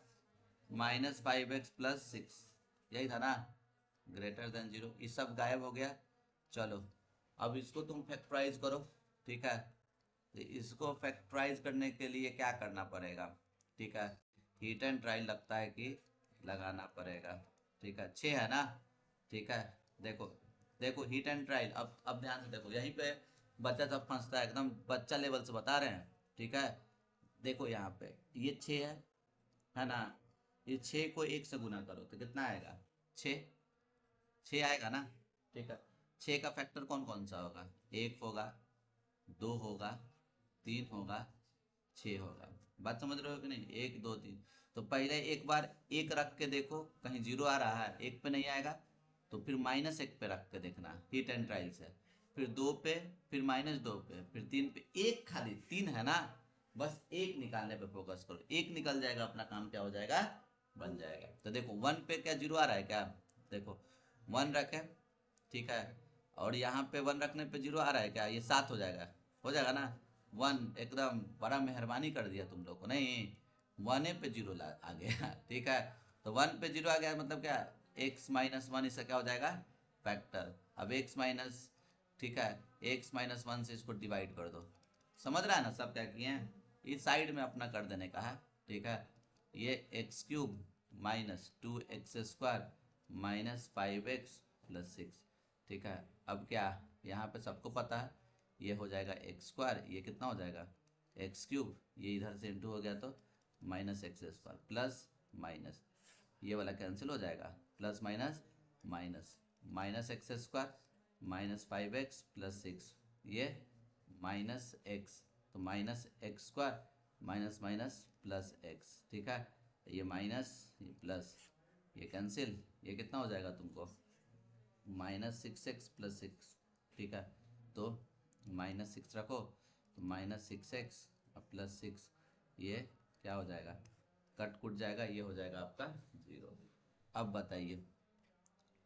minus 5x plus 6, यही था ना ग्रेटर देन 0। ये सब गायब हो गया। चलो अब इसको तुम फैक्टराइज करो। ठीक है तो इसको फैक्टराइज करने के लिए क्या करना पड़ेगा। ठीक है हीट एंड ट्रायल लगता है कि लगाना पड़ेगा। ठीक है 6 है ना। ठीक है देखो हीट एंड ट्रायल। अब ध्यान से देखो, यहीं पे बच्चा सब फंसता है, एकदम बच्चा लेवल से बता रहे हैं। ठीक है देखो यहाँ पे ये 6 है ना, ये 6 को 1 से गुना करो तो कितना आएगा 6 आएगा ना। ठीक है 6 का फैक्टर कौन कौन सा होगा, 1 होगा, 2 होगा, 3 होगा, 6 होगा। बात समझ रहे हो कि नहीं, 1 2 3। तो पहले एक बार 1 रख के देखो कहीं 0 आ रहा है, 1 पे नहीं आएगा तो फिर -1 पे रख के देखना हीट एंड ट्रायल से, फिर 2 पे, फिर -2 पे, फिर 3 पे। एक खाली 3 है ना, बस 1 निकालने पे फोकस करो, 1 निकल जाएगा अपना काम क्या हो जाएगा बन जाएगा। तो देखो 1 पे क्या 0 आ रहा है क्या, देखो 1 रखे। ठीक है और यहाँ पे 1 रखने पे 0 आ रहा है क्या, ये 7 हो जाएगा ना। 1 एकदम बड़ा मेहरबानी कर दिया तुम लोग को, नहीं 1 पे 0 आ गया। ठीक है तो 1 पे 0 आ गया मतलब क्या x माइनस 1, इससे क्या हो जाएगा फैक्टर। अब x माइनस, ठीक है x माइनस 1 से इसको डिवाइड कर दो। समझ रहा है ना सब क्या किए हैं, इस साइड में अपना कर देने का है। ठीक है ये x³ minus 2x² minus 5x plus 6। ठीक है अब क्या यहाँ पे सबको पता है ये हो जाएगा x², ये कितना हो जाएगा x³, ये इधर से इंटू हो गया तो -x² प्लस माइनस, ये वाला कैंसिल हो जाएगा, plus minus minus -x² minus 5x plus 6, ये -x, तो -x² minus minus plus x। ठीक है ये माइनस ये प्लस, ये कैंसिल, ये कितना हो जाएगा तुमको -6x प्लस 6। ठीक है तो -6 रखो तो -6x प्लस 6, ये क्या हो जाएगा कट कुट जाएगा, ये हो जाएगा आपका 0। अब बताइए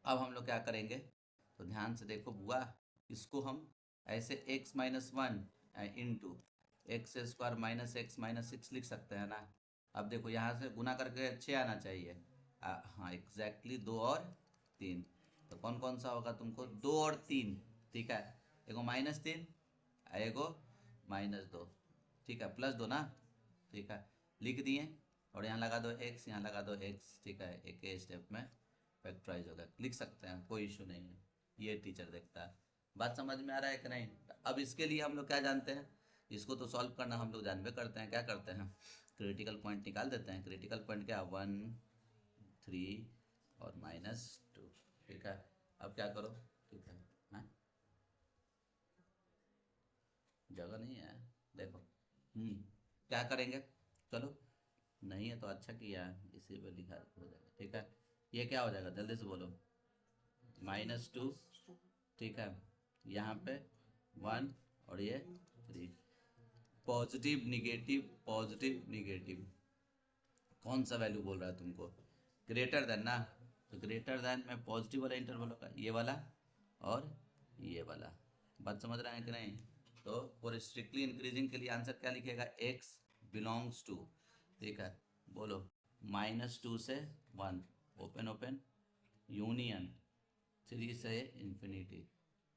अब हम लोग क्या करेंगे, तो ध्यान से देखो बुआ, इसको हम ऐसे x minus 1 into x² minus x minus 6 लिख सकते हैं ना। अब देखो यहाँ से गुना करके 6 आना चाहिए। हाँ एग्जैक्टली 2 और 3, तो कौन कौन सा होगा तुमको 2 और 3। ठीक है एगो -3 एगो -2। ठीक है प्लस 2 ना। ठीक है लिख दिए और यहाँ लगा दो x, यहाँ लगा दो x। ठीक है एक ही स्टेप में फैक्टराइज होगा, लिख सकते हैं कोई इशू नहीं है, ये टीचर देखता है। बात समझ में आ रहा है कि नहीं। अब इसके लिए हम लोग क्या जानते हैं, इसको तो सॉल्व करना हम लोग जानबे करते हैं, क्या करते हैं क्रिटिकल पॉइंट निकाल देते हैं। क्रिटिकल पॉइंट क्या 1 3 और -2। ठीक है, अब क्या करो, ठीक है, हाँ जगह नहीं है, देखो क्या करेंगे, चलो, नहीं है तो अच्छा किया, इसी पे लिखा हो जाएगा। ठीक है, ये क्या हो जाएगा जल्दी से बोलो, -2। ठीक है, यहाँ पे 1 और ये 3। पॉजिटिव निगेटिव, पॉजिटिव निगेटिव, कौन सा वैल्यू बोल रहा है तुमको, ग्रेटर देन ना, तो ग्रेटर देन में पॉजिटिव वाला इंटरवल होगा, ये वाला और ये वाला। बात समझ रहे हैं कि नहीं। तो फॉर स्ट्रिक्टली इंक्रीजिंग के लिए आंसर क्या लिखेगा, x बिलोंग्स टू, ठीक है, बोलो -2 से 1, ओपन ओपन, यूनियन 3 से इंफिनिटी,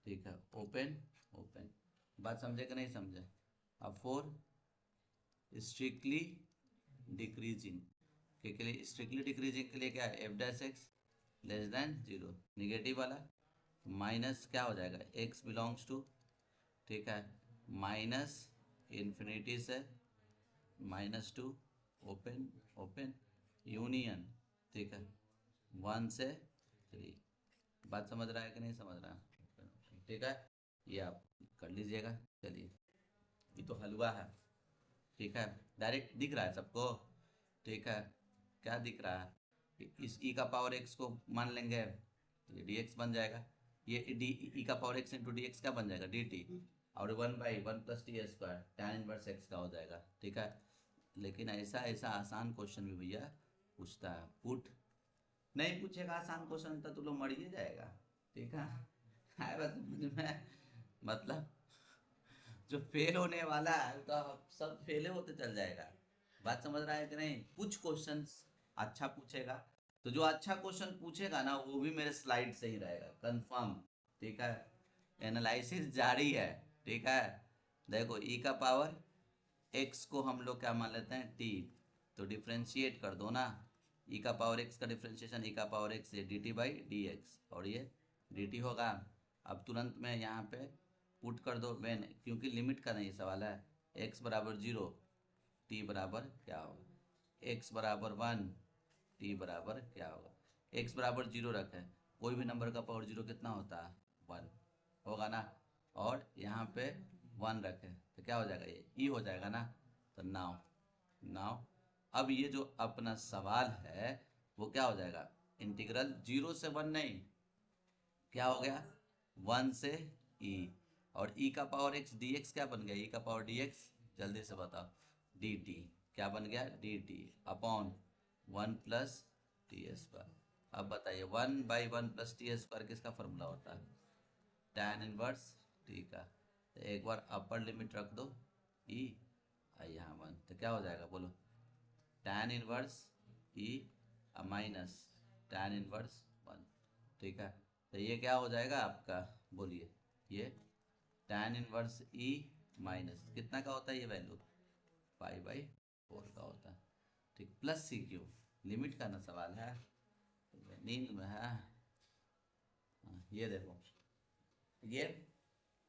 ठीक है, ओपन ओपन। बात समझे कि नहीं समझे। अब 4 स्ट्रिक्टली डिक्रीजिंग के लिए, स्ट्रिक्टली डिक्रीजिंग के लिए क्या है, f' लेस देन 0, निगेटिव वाला माइनस क्या हो जाएगा, x बिलोंग्स टू, ठीक है, माइनस इन्फिनिटी से -2, ओपन ओपन, यूनियन, ठीक है, 1 से 3। बात समझ रहा है कि नहीं समझ रहा है, ठीक है, ये आप कर लीजिएगा। चलिए, ये तो हलवा है, ठीक है, डायरेक्ट दिख रहा है सबको, ठीक है, क्या दिख रहा है, इस e का पावर x को मान लेंगे, ये dx बन जाएगा, ये डी e का power x into D x क्या बन जाएगा, dt, और 1/1 + t² tan इनवर्स x का हो जाएगा। ठीक है, लेकिन ऐसा ऐसा आसान क्वेश्चन भी भैया पूछता है, पुट नहीं पूछेगा आसान क्वेश्चन तो लोग मर ही जाएगा। ठीक है, बस समझ में, मतलब जो फेल होने वाला है तो सब फेले होते चल जाएगा। बात समझ रहा है कि नहीं। कुछ क्वेश्चंस अच्छा पूछेगा, तो जो अच्छा क्वेश्चन पूछेगा ना वो भी मेरे स्लाइड से ही रहेगा कंफर्म। ठीक है, एनालिसिस जारी है। ठीक है, देखो e का पावर x को हम लोग क्या मान लेते हैं, t, तो डिफ्रेंशिएट कर दो ना, e का पावर x का डिफ्रेंशिएशन e का पावर x से dt/dx, और ये dt होगा। अब तुरंत में यहाँ पे पुट कर दो वेन, क्योंकि लिमिट का नहीं सवाल है, x बराबर 0, t बराबर क्या होगा, x बराबर 1, t बराबर क्या होगा, x बराबर 0 रखें, कोई भी नंबर का पावर 0 कितना होता है, 1 होगा ना, और यहाँ पे 1 रखें तो क्या हो जाएगा, ये e हो जाएगा ना। तो नाउ नाउ अब ये जो अपना सवाल है वो क्या हो जाएगा, इंटीग्रल 0 से 1 नहीं, क्या हो गया 1 से e, और e का पावर x dx क्या बन गया, e का पावर dx, जल्दी से बताओ, dt क्या बन गया, dt अपॉन 1 प्लस t²। अब बताइए 1/1 प्लस t² किसका फॉर्मूला होता है, tan इनवर्स t का। तो एक बार अपर लिमिट रख दो e, यहाँ 1, तो क्या हो जाएगा बोलो, tan inverse e minus tan inverse 1। ठीक है, तो ये क्या हो जाएगा आपका, बोलिए, ये tan इनवर्स e माइनस कितना का होता है, ये वैल्यू π/4 का होता है। ठीक, प्लस सी क्यू, लिमिट का ना सवाल है, नींद में है। ये देखो, ये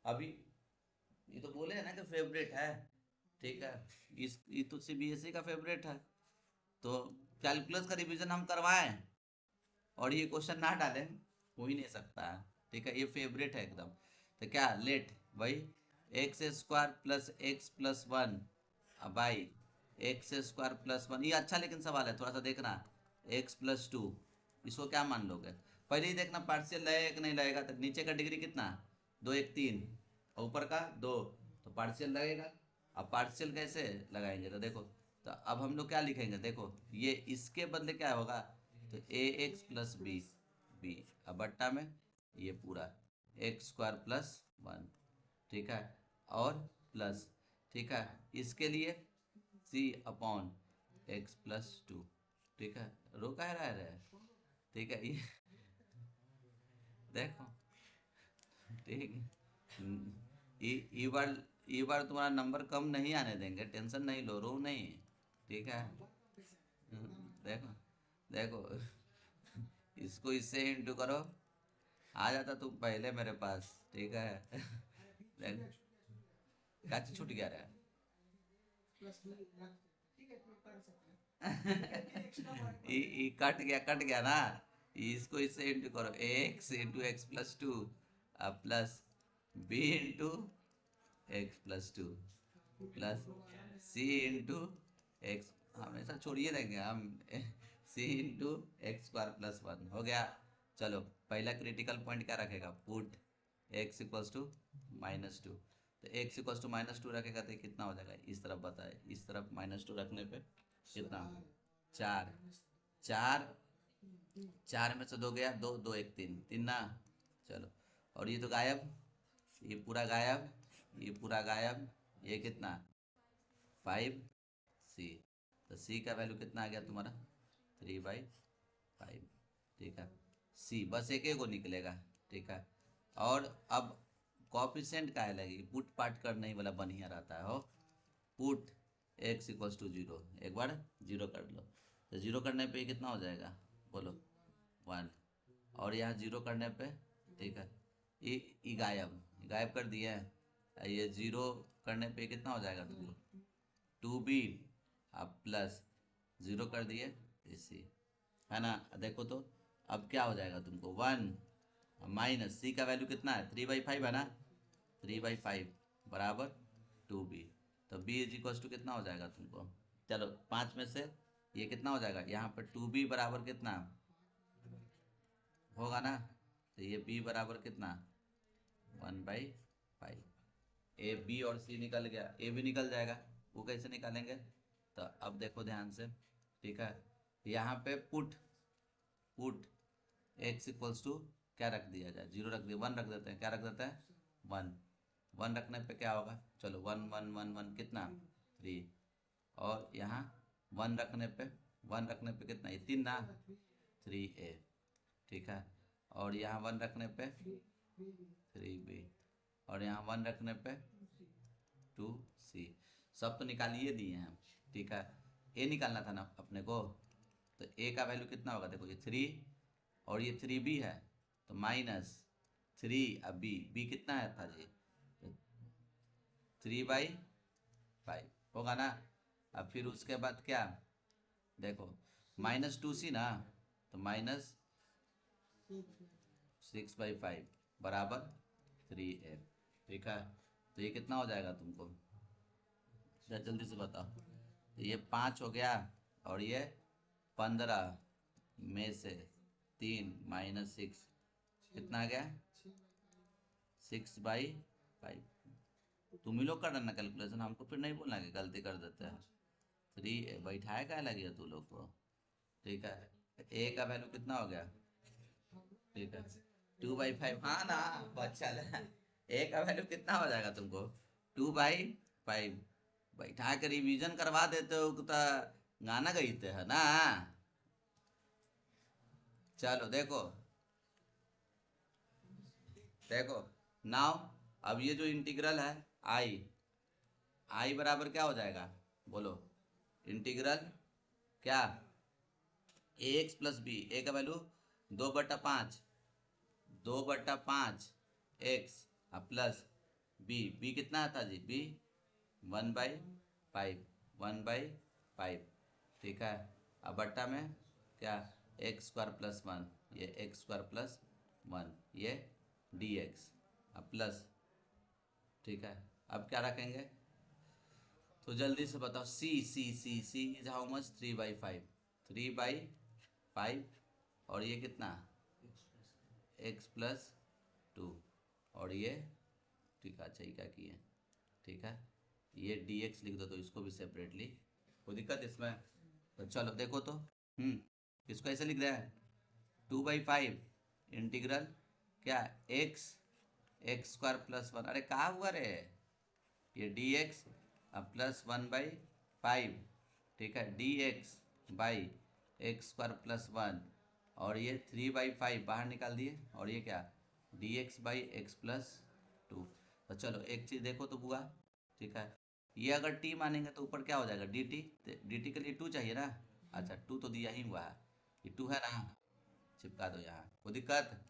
अभी ये तो बोले है ना कि फेवरेट है। ठीक है, इस ये तो CBSE का फेवरेट है, तो कैलकुलस का रिवीजन हम करवाएं और ये क्वेश्चन ना डालें, हो ही नहीं सकता है। ठीक है, ये फेवरेट है एकदम। तो क्या लेट भाई, x² plus x plus 1 by x² plus 1, ये अच्छा लेकिन सवाल है, थोड़ा सा देखना, x प्लस 2, इसको क्या मान लोगे, पहले ही देखना पार्शियल लगेगा कि नहीं लगेगा। तो नीचे का डिग्री कितना, 2 1 3, और ऊपर का 2, तो पार्शियल लगेगा। अब पार्शियल कैसे लगाएंगे, तो देखो, तो अब हम लोग क्या लिखेंगे, देखो ये इसके बदले क्या होगा, तो ax प्लस b, अब बट्टा में ये पूरा x² प्लस 1, ठीक है, और प्लस, ठीक है, इसके लिए c अपॉन x प्लस 2। ठीक है, रो कह रहा है, ठीक है, ये देखो, ठीक है, ई बार तुम्हारा नंबर कम नहीं आने देंगे, टेंशन नहीं लो, रो नहीं। ठीक है, देखो देखो, इसको इससे इंटू करो, आ जाता तुम पहले मेरे पास। ठीक है, देखो क्या छूट गया रहा, ये कट गया ना, इसको इससे इंटू करो, x into x plus two plus b into x plus two plus c into x, हमेशा छोड़िए देंगे हम c into x square plus one हो गया। चलो पहला क्रिटिकल पॉइंट क्या रखेगा, put x equals to minus two. तो x equals to minus two रखेगा तो कितना हो जाएगा, इस तरफ बताए, इस तरफ माइनस टू रखने पे कितना, चार, चार, चार में से दो गया, दो दो एक तीन, तीन ना। चलो और ये तो गायब, ये पूरा गायब, ये पूरा गायब, ये कितना, फाइव सी। तो सी का वैल्यू कितना आ गया तुम्हारा, 3/5। ठीक है, सी बस एक एक को निकलेगा। ठीक है, और अब कॉफिशेंट का है लगी, पुट पार्ट करने ही वाला बढ़िया रहता है हो। Put x equals to zero, एक बार जीरो कर लो, तो जीरो करने पे कितना हो जाएगा, बोलो, वन। और यहाँ जीरो करने पे, ठीक है, ये गायब, गायब कर दिया है। ये जीरो करने पे कितना हो जाएगा तुमको, टू बी अब प्लस जीरो कर दिए इसी, है ना। देखो तो अब क्या हो जाएगा तुमको, वन माइनस सी का वैल्यू कितना है, 3/5 है ना, 3/5 बराबर टू बी। तो बी इज इक्वल टू कितना हो जाएगा तुमको, चलो पाँच में से ये कितना हो जाएगा, यहाँ पर टू बी बराबर कितना होगा ना, तो ये बी बराबर कितना, 1/5। ए बी और सी निकल गया, ए भी निकल जाएगा, वो कैसे निकालेंगे, तो अब देखो ध्यान से। ठीक है, यहाँ पे put, put x equals to क्या रख दिया जाए, जीरो रख दिया, वन रख देते हैं, क्या रख देते हैं, वन। वन रखने पे क्या होगा, चलो वन वन वन वन कितना, थ्री। और यहाँ वन रखने पे, वन रखने पे कितना, ये तीन ना, 3a। ठीक है, और यहाँ वन रखने पे 3b, और यहाँ वन रखने पे 2c। सब तो निकालिए दिए हैं। ठीक है, ए निकालना था ना अपने को, तो ए का वैल्यू कितना होगा, देखो ये थ्री और ये 3b है, तो माइनस थ्री, अब बी, बी कितना है था जी, 3/5 होगा ना। अब फिर उसके बाद क्या, देखो -2c ना, तो -6/5 बराबर 3a। ठीक है, तो ये कितना हो जाएगा तुमको, जल्दी से बताओ। तो ये 5 हो गया, और ये 15 में से 3 -6 कितना आ गया, 6/5। तुम ही लोग कर ना कैलकुलेशन, हमको फिर नहीं बोलना कि गलती कर देते हैं। थ्री बैठाए क्या लगे तू लोग को। ठीक है, ए का वैल्यू कितना हो गया, ठीक है, 2/5, हाँ ना बच्चा ए का वैल्यू कितना हो जाएगा तुमको, 2/5। बैठा के रिवीजन करवा देते हो तो गाना गाइते है ना। चलो देखो, देखो नाउ, अब ये जो इंटीग्रल है आई, आई बराबर क्या हो जाएगा, बोलो, इंटीग्रल क्या, a x plus b, a का value 2/5, 2/5 x plus b, b कितना आता जी, बी 1/5, 1/5। ठीक है, अब बट्टा में क्या, एक्स स्क्वायर प्लस वन, ये एक्स स्क्वायर प्लस वन, ये डी एक्स प्लस। ठीक है, अब क्या रखेंगे, तो जल्दी से बताओ, सी सी सी सी इज हाउ मच, 3/5, 3/5, और ये कितना, एक्स प्लस टू, और ये, ठीक है, अच्छा ये क्या किए, ठीक है, ये डी एक्स लिख दो, तो इसको भी सेपरेटली, कोई दिक्कत इसमें, तो चलो देखो तो, इसको ऐसे लिख रहा है, 2/5 इंटीग्रल क्या, x, x square plus one, अरे कहाँ हुआ रे, ये डी एक्स प्लस 1/5। ठीक है, D x by x square plus one, और ये 3/5 बाहर निकाल दिए, और ये क्या, D x by x plus to. तो चलो एक चीज़ देखो तो बुआ, ठीक है, ये अगर टी मानेंगे तो ऊपर क्या हो जाएगा, डी टी, डी टी के लिए टू चाहिए ना, अच्छा टू तो दिया ही हुआ है, ये टू है ना, चिपका दो यहाँ, कोई दिक्कत।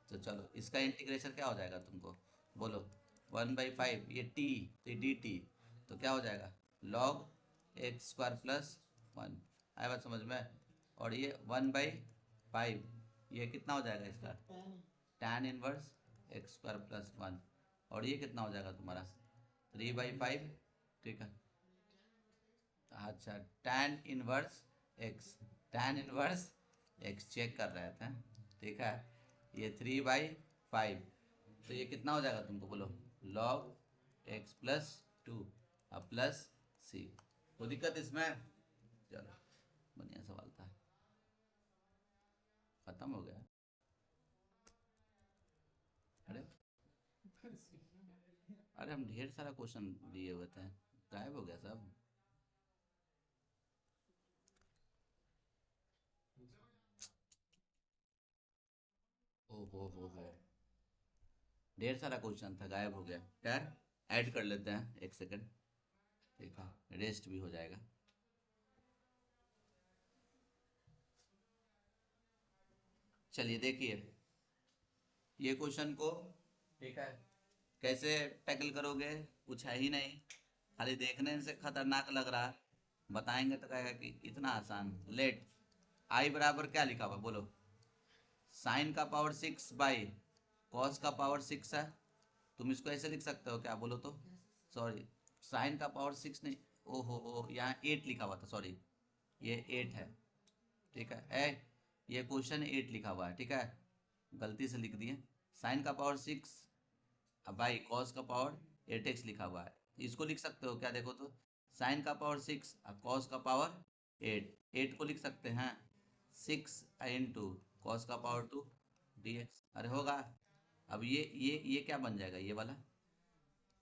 तो चलो इसका इंटीग्रेशन क्या हो जाएगा तुमको, बोलो, 1/5, ये टी, तो डी टी, तो क्या हो जाएगा, log x square plus one, आया बात समझ में। और ये 1/5 ये कितना हो जाएगा इसका tan inverse x square plus 1। और ये कितना हो जाएगा तुम्हारा 3/5। ठीक है, अच्छा tan इनवर्स एक्स चेक कर रहे थे। ठीक है, ये 3/5 तो ये कितना हो जाएगा तुमको बोलो log x प्लस 2 अब प्लस सी। कोई दिक्कत इसमें? चलो बढ़िया सवाल था, खत्म हो गया। अरे अरे हम ढेर सारा क्वेश्चन दिए हुए थे, गायब हो गया सब। ओ हो, ढेर सारा क्वेश्चन था, गायब हो गया यार। ऐड कर लेते हैं, एक सेकंड। ठीक है, रेस्ट भी हो जाएगा। चलिए देखिए ये क्वेश्चन को, ठीक है, कैसे टैकल करोगे, कुछ है ही नहीं, खाली देखने से खतरनाक लग रहा है, बताएंगे तो कहेगा कि इतना आसान। लेट आई बराबर क्या लिखा हुआ बोलो, साइन का पावर 6 बाई कॉस का पावर 6 है। तुम इसको ऐसे लिख सकते हो क्या बोलो तो, सॉरी साइन का पावर 6 नहीं, ओ यहाँ 8 लिखा हुआ था, सॉरी ये 8 है। ठीक है ये क्वेश्चन 8 लिखा हुआ है, ठीक है, गलती से लिख दिए। साइन का पावर 6 अब भाई कॉस का पावर 8x लिखा हुआ है, इसको लिख सकते हो क्या देखो तो, साइन का पावर 6 और कॉस का पावर 8 को लिख सकते हैं 6 इंटू कॉस का पावर 2 dx। अरे होगा। अब ये क्या बन जाएगा, ये वाला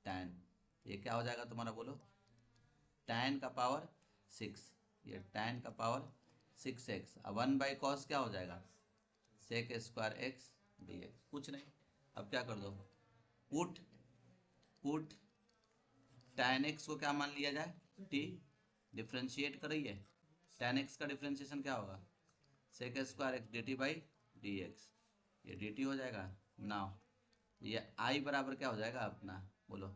tan, ये क्या हो जाएगा तुम्हारा बोलो, tan का पावर 6, ये tan का पावर 6x, अब 1/cos क्या हो जाएगा sec स्क्वायर x dx। कुछ नहीं, अब क्या कर दो, पुट पुट tan x को क्या मान लिया जाए t, डिफ्रेंशिएट करिए, tan x का डिफ्रेंशिएशन क्या होगा sec square x dt by dx, ये dt हो जाएगा। नाउ ये I बराबर क्या हो जाएगा अपना बोलो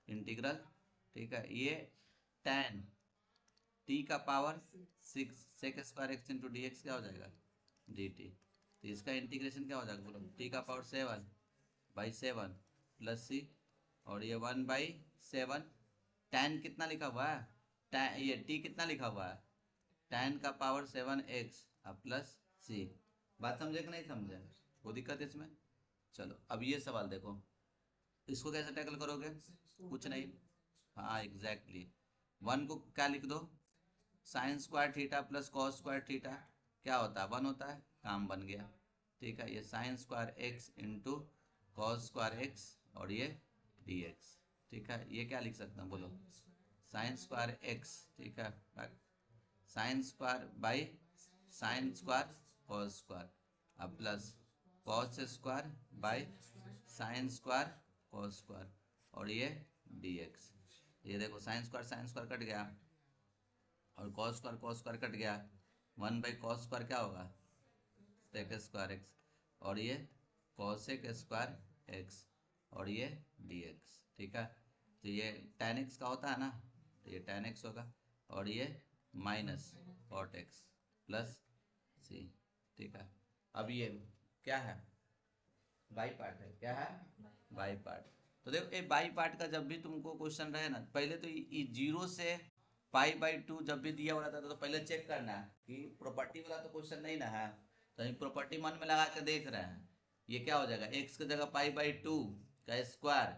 इंटीग्रल, ठीक है, ये tan t का power 6 sec square x into D क्या हो जाएगा dt, तो इसका इंटीग्रेशन क्या हो जाएगा बोलो t का पावर 7/7 प्लस सी, और ये 1/7 tan कितना लिखा हुआ है, tan ये t कितना लिखा हुआ है tan का पावर 7x अब प्लस सी। बात समझे कि नहीं समझे, कोई दिक्कत इसमें? चलो अब ये सवाल देखो, इसको कैसे टैकल करोगे, कुछ नहीं, हाँ एग्जैक्टली 1 को क्या लिख दो sine square theta plus cos square theta क्या होता है 1 होता है, काम बन गया। ठीक है, ये sine square x into cos square x और ये dx। ठीक है, ये क्या लिख सकते हैं बोलो साइन स्क्वायर एक्स, ठीक है, sine square by sine square cos square अब plus cos square by sine square cos square और ये dx। ये देखो साइन स्क्वायर कट गया और कॉस स्क्वायर कट गया, 1/cos स्क्वायर क्या होगा सेक स्क्वायर एक्स और ये कॉसेक स्क्वायर एक्स और ये dx। ठीक है, तो ये tan x का होता है ना, तो ये tan x होगा और ये माइनस कॉट एक्स प्लस सी। ठीक है, अब ये क्या है बाई पार्ट है, क्या है बाई पार्ट। तो देखो ये बाई पार्ट का जब भी तुमको क्वेश्चन रहे ना, पहले तो ये 0 से π/2 जब भी दिया हुआ रहता है तो पहले चेक करना है कि प्रॉपर्टी वाला तो क्वेश्चन नहीं ना है, तो हम प्रॉपर्टी मन में लगा के देख रहे हैं, ये क्या हो जाएगा x की जगह π/2 का स्क्वायर,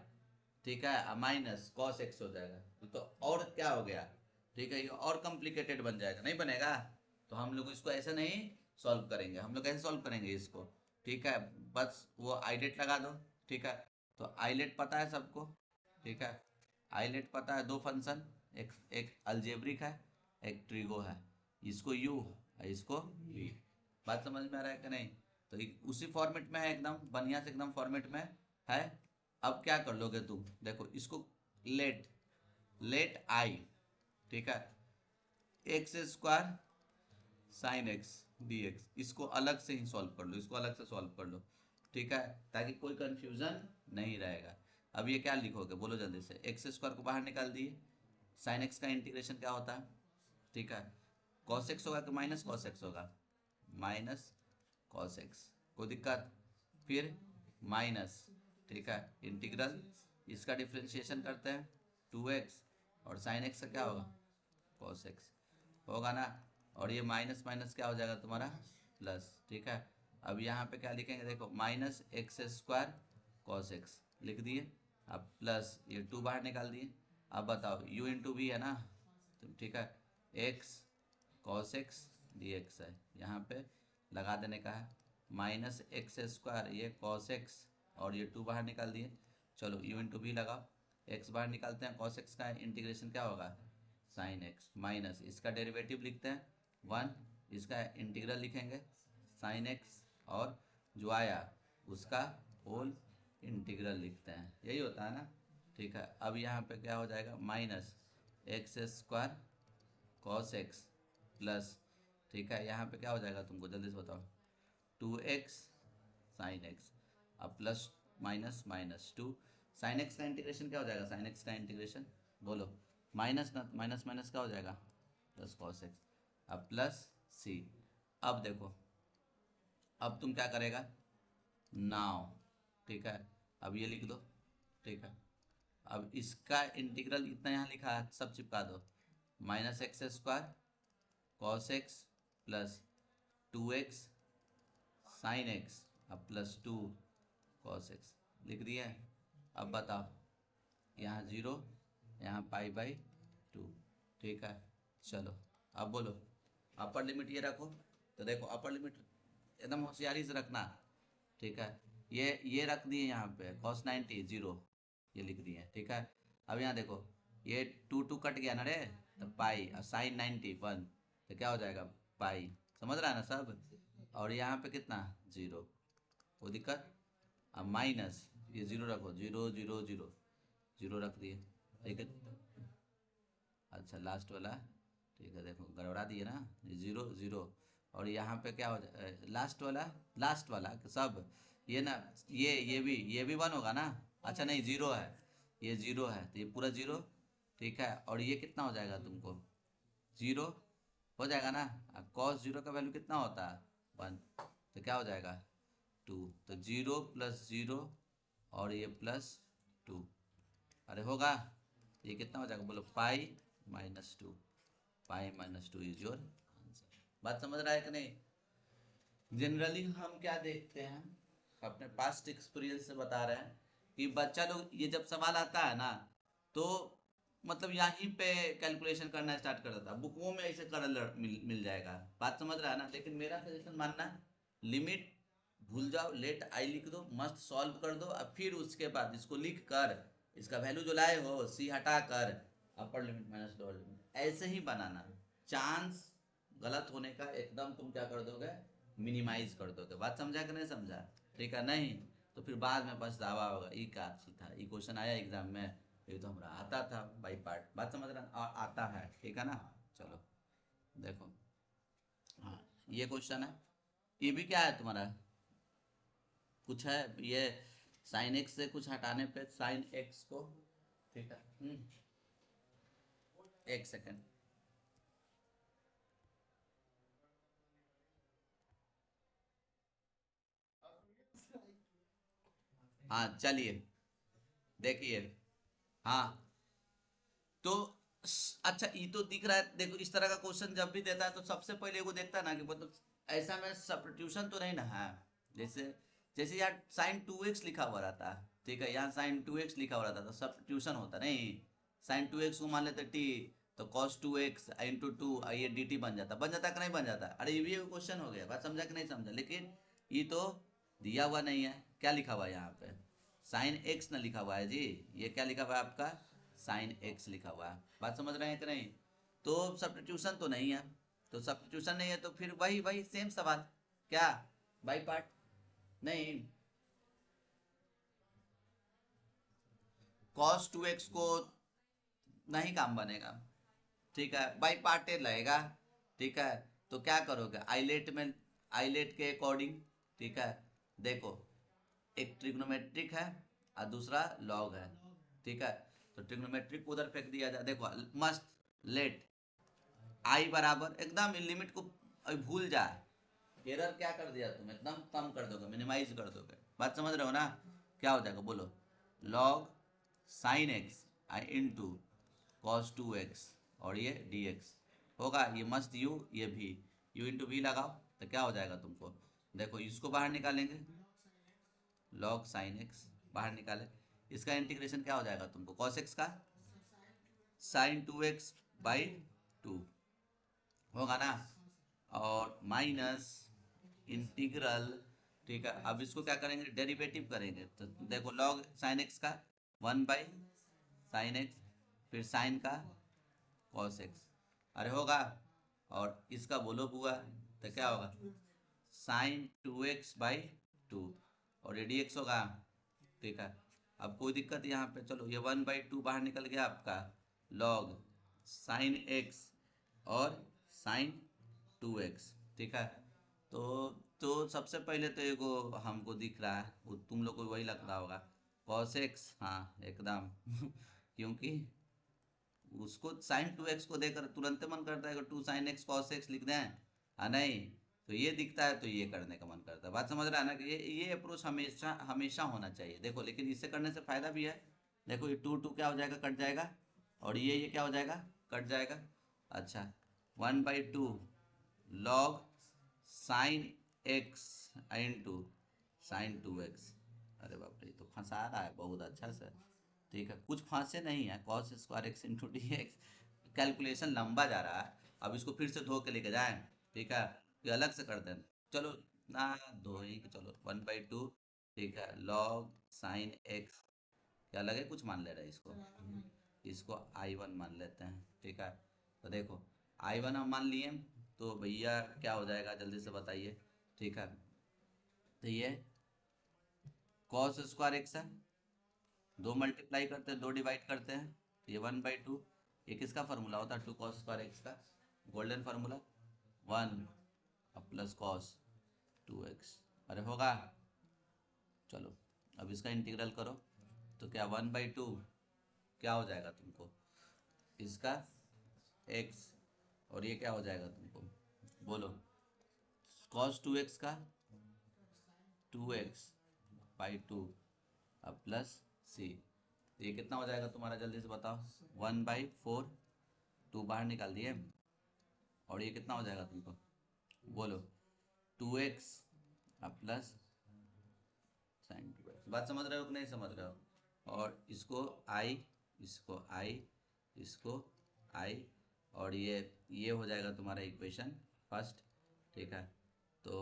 ठीक है, माइनस कॉस एक्स हो जाएगा, तो और क्या हो गया, ठीक है, ये और कॉम्प्लिकेटेड बन जाएगा, नहीं बनेगा। तो हम लोग इसको ऐसे नहीं सॉल्व करेंगे, हम लोग ऐसे सॉल्व करेंगे इसको, ठीक है, बस वो आईलेट लगा दो। ठीक है, तो आईलेट पता है सबको, ठीक है, आईलेट पता है, दो फंक्शन, एक एक अलजेब्रिक है एक ट्रिगो है, इसको u है इसको v। बात समझ में आ रहा है कि नहीं, तो उसी फॉर्मेट में है, एकदम बढ़िया से एकदम फॉर्मेट में है। अब क्या कर लोगे तुम देखो इसको, लेट लेट आई, ठीक है, x square sine x dx, इसको अलग से ही सॉल्व कर लो, इसको अलग से सॉल्व कर लो, ठीक है, ताकि कोई कंफ्यूजन नहीं रहेगा। अब ये क्या लिखोगे बोलो जल्दी से, एक्स स्क्वायर को बाहर निकाल दिए, साइन एक्स का इंटीग्रेशन क्या होता है, ठीक है, कॉस एक्स होगा कि माइनस कॉस एक्स होगा, माइनस कॉस एक्स, कोई दिक्कत, फिर माइनस, ठीक है, इंटीग्रल इसका डिफ्रेंशिएशन करते हैं 2x, और साइन एक्स का क्या होगा, कॉस एक्स होगा ना, और ये माइनस माइनस क्या हो जाएगा तुम्हारा प्लस, ठीक है। अब यहाँ पे क्या लिखेंगे, देखो minus x square cos x लिख दिए, अब प्लस ये 2 बाहर निकाल दिए। अब बताओ u इंटू वी है ना, तो ठीक है, x cos x D x है, यहाँ पे लगा देने का है, माइनस एक्स स्क्वायर ये कॉस एक्स, और ये 2 बाहर निकाल दिए। चलो u इंटू वी लगाओ, x बाहर निकालते हैं, कॉस एक्स का इंटीग्रेशन क्या होगा, साइन एक्स, माइनस इसका डेरिवेटिव लिखते हैं 1, इसका इंटीग्रल लिखेंगे साइन एक्स, और जो आया उसका होल इंटीग्रल लिखते हैं, यही होता है ना, ठीक है। अब यहाँ पे क्या हो जाएगा, minus x square cos x plus, ठीक है, यहाँ पे क्या हो जाएगा तुमको जल्दी से बताओ, 2x साइन एक्स, अब plus minus minus 2, sine x का इंटीग्रेशन क्या हो जाएगा, साइन एक्स का इंटीग्रेशन बोलो, माइनस ना, माइनस माइनस क्या हो जाएगा प्लस कॉस एक्स, अब प्लस सी। अब देखो, अब तुम क्या करेगा, नाउ, ठीक है, अब ये लिख दो, ठीक है, अब इसका इंटीग्रल इतना यहाँ लिखा है सब चिपका दो, minus x square cos x plus 2x sine x, अब प्लस 2 कॉस एक्स लिख दिया है। अब बताओ, यहाँ 0, यहाँ पाई बाई 2, ठीक है। चलो अब बोलो, अपर लिमिट ये रखो, तो देखो अपर लिमिट एकदम होशियारी से रखना, ठीक है, ये रख दिए यहाँ पे cos 90 0, ये लिख दिए, ठीक है। अब यहाँ देखो, ये 2 कट गया ना रे, तो पाई, और साइन 90 1, तो क्या हो जाएगा पाई, समझ रहा है ना सब, और यहाँ पे कितना 0, कोई दिक्कत, अब माइनस ये 0 रखो, 0 0 0 0 रख दिए, ठीक है। अच्छा लास्ट वाला, ठीक है, देखो गड़बड़ा दिए ना, 0 0, और यहाँ पे क्या हो जाए लास्ट वाला सब, ये ना, ये भी 1 होगा ना, अच्छा नहीं 0 है, ये 0 है, तो ये पूरा 0, ठीक है, और ये कितना हो जाएगा तुमको 0 हो जाएगा ना, कॉस 0 का वैल्यू कितना होता है 1, तो क्या हो जाएगा 2, तो 0 प्लस 0, और ये प्लस 2, अरे होगा, ये कितना हो जाएगा बोलो, pi minus 2, pi minus 2 is your answer. बात समझ रहा है कि नहीं। जनरली हम क्या देखते हैं, अपने पास्ट एक्सपीरियंस से बता रहे हैं, कि बच्चा लोग ये जब सवाल आता है ना, तो मतलब यहीं पे कैलकुलेशन करना स्टार्ट कर देता है, बुकों में ऐसे कर मिल जाएगा, बात समझ रहा है ना। लेकिन मेरा सजेशन मानना, लिमिट भूल जाओ, लेट आई लिख दो, मस्त सॉल्व कर दो, और फिर उसके बाद इसको लिख कर, इसका वैल्यू जो लाए हो सी हटा कर, upper limit minus lower limit ऐसे ही बनाना, चांस गलत होने का एकदम तुम क्या कर दोगे, मिनिमाइज कर दोगे। बात समझा कि नहीं समझा, ठीक है, नहीं तो फिर बाद में पछतावा होगा, ई का था, ई क्वेश्चन आया एग्जाम में, ये तो हमारा आता था बाई पार्ट, बात समझ रहा, और आता है, ठीक है ना। चलो देखो, हाँ ये क्वेश्चन है, ये भी क्या है तुम्हारा, कुछ है ये, साइन एक्स से कुछ हटाने पे साइन एक्स को, ठीक है, एक सेकेंड, हाँ चलिए देखिए, हाँ तो अच्छा ये तो दिख रहा है, देखो इस तरह का क्वेश्चन जब भी देता है तो सबसे पहले वो देखता है ना कि मतलब ऐसा में सब्स्टिट्यूशन तो नहीं ना है, जैसे जैसे यहाँ साइन 2x लिखा हुआ रहता है, ठीक है, यहाँ साइन 2x लिखा हुआ रहता है, तो सब्स्टिट्यूशन होता नहीं, साइन 2x को मान लेते t, तो cos 2x इंटू 2, ये dt बन जाता कि नहीं बन जाता, अरे ये भी एक क्वेश्चन हो गया, बात समझा कि नहीं समझा। लेकिन ये तो दिया हुआ नहीं है, क्या लिखा हुआ है यहाँ पे, साइन एक्स ना लिखा हुआ है जी, ये क्या लिखा हुआ है आपका, साइन एक्स लिखा हुआ है, बात समझ रहे हैं कि नहीं। तो सब्स्टिट्यूशन तो नहीं है, तो सब्स्टिट्यूशन नहीं है तो फिर वही वही सेम सवाल, क्या बाई पार्ट, नहीं cos 2x को नहीं काम बनेगा, ठीक है, बाई पार्टे लगेगा, ठीक है। तो क्या करोगे आइलेट में, आइलेट के अकॉर्डिंग, ठीक है, देखो एक ट्रिग्नोमेट्रिक है और दूसरा लॉग है, ठीक है, तो ट्रिग्नोमेट्रिक को उधर फेंक दिया जाए, देखो मस्त लेट आई बराबर एकदम लिमिट को भूल जाए, एरर क्या कर दिया तुम, एकदम कम कर दोगे, मिनिमाइज कर दोगे। बात समझ रहे हो ना? क्या हो जाएगा बोलो, log साइन एक्स आई इंटू कॉस टू एक्स और ये डी एक्स होगा, ये मस्त यू, ये भी यू इंटू भी लगाओ तो क्या हो जाएगा तुमको, देखो इसको बाहर निकालेंगे, log साइन एक्स बाहर निकाले, इसका इंटीग्रेशन क्या हो जाएगा तुमको, कॉस एक्स का sign to x by two होगा ना, और माइनस इंटीग्रल, ठीक है। अब इसको क्या करेंगे, डेरिवेटिव करेंगे, तो देखो लॉग साइन एक्स का 1/sin x, फिर साइन का कॉस एक्स, अरे होगा, और इसका बोलो बुआ तो क्या होगा, साइन 2x/2 और ये dx होगा, ठीक है। अब कोई दिक्कत यहाँ पे, चलो ये 1/2 बाहर निकल गया आपका, लॉग साइन एक्स और साइन 2x, ठीक है। तो सबसे पहले तो एगो हमको दिख रहा है, वो तुम लोग को वही लग रहा होगा, cos x, हाँ एकदम क्योंकि उसको साइन 2x को देकर तुरंत मन करता है कि 2 sin x cos x लिख दें, हाँ नहीं, तो ये दिखता है तो ये करने का मन करता है। बात समझ रहा है ना कि ये अप्रोच हमेशा हमेशा होना चाहिए। देखो लेकिन इससे करने से फायदा भी है, देखो ये 2 2 क्या हो जाएगा, कट जाएगा, और ये क्या हो जाएगा, कट जाएगा। अच्छा, 1/2 log sine x into sine 2x, अरे बाप रे, तो फंसा रहा है बहुत अच्छा से, ठीक है। कुछ फंसे नहीं है, cos square x into D x, calculation लंबा जा रहा है, अब इसको फिर से धो के लेके जाएं, ठीक है, ये अलग से कर दें, चलो ना धो ही, चलो 1/2, ठीक है, लॉग साइन एक्स, क्या लगे कुछ मान ले रहे हैं इसको, इसको I1 मान लेते हैं, ठीक है। तो देखो I1 हम मान लिए, तो भैया क्या हो जाएगा जल्दी से बताइए, ठीक है। तो ये कॉस स्क्वायर एक्स है, दो मल्टीप्लाई करते हैं, दो डिवाइड करते हैं, तो ये 1/2, ये किसका फार्मूला होता है, 2 cos स्क्वायर एक्स का, golden formula, 1 plus cos 2x, अरे होगा, चलो अब इसका इंटीग्रल करो, तो क्या 1/2 क्या हो जाएगा तुमको, इसका x, और ये क्या हो जाएगा तुमको, बोलो, cos 2x का 2x/2 अब प्लस c, तो ये कितना हो जाएगा तुम्हारा, जल्दी से बताओ, 1/4, 2 बाहर निकाल दिए, और ये कितना हो जाएगा तुमको, बोलो, 2x अब प्लस साइन 2x। बात समझ रहे हो कि नहीं समझ रहे हो, और इसको i, इसको i, इसको i, और ये हो जाएगा तुम्हारा इक्वेशन फर्स्ट, ठीक है। तो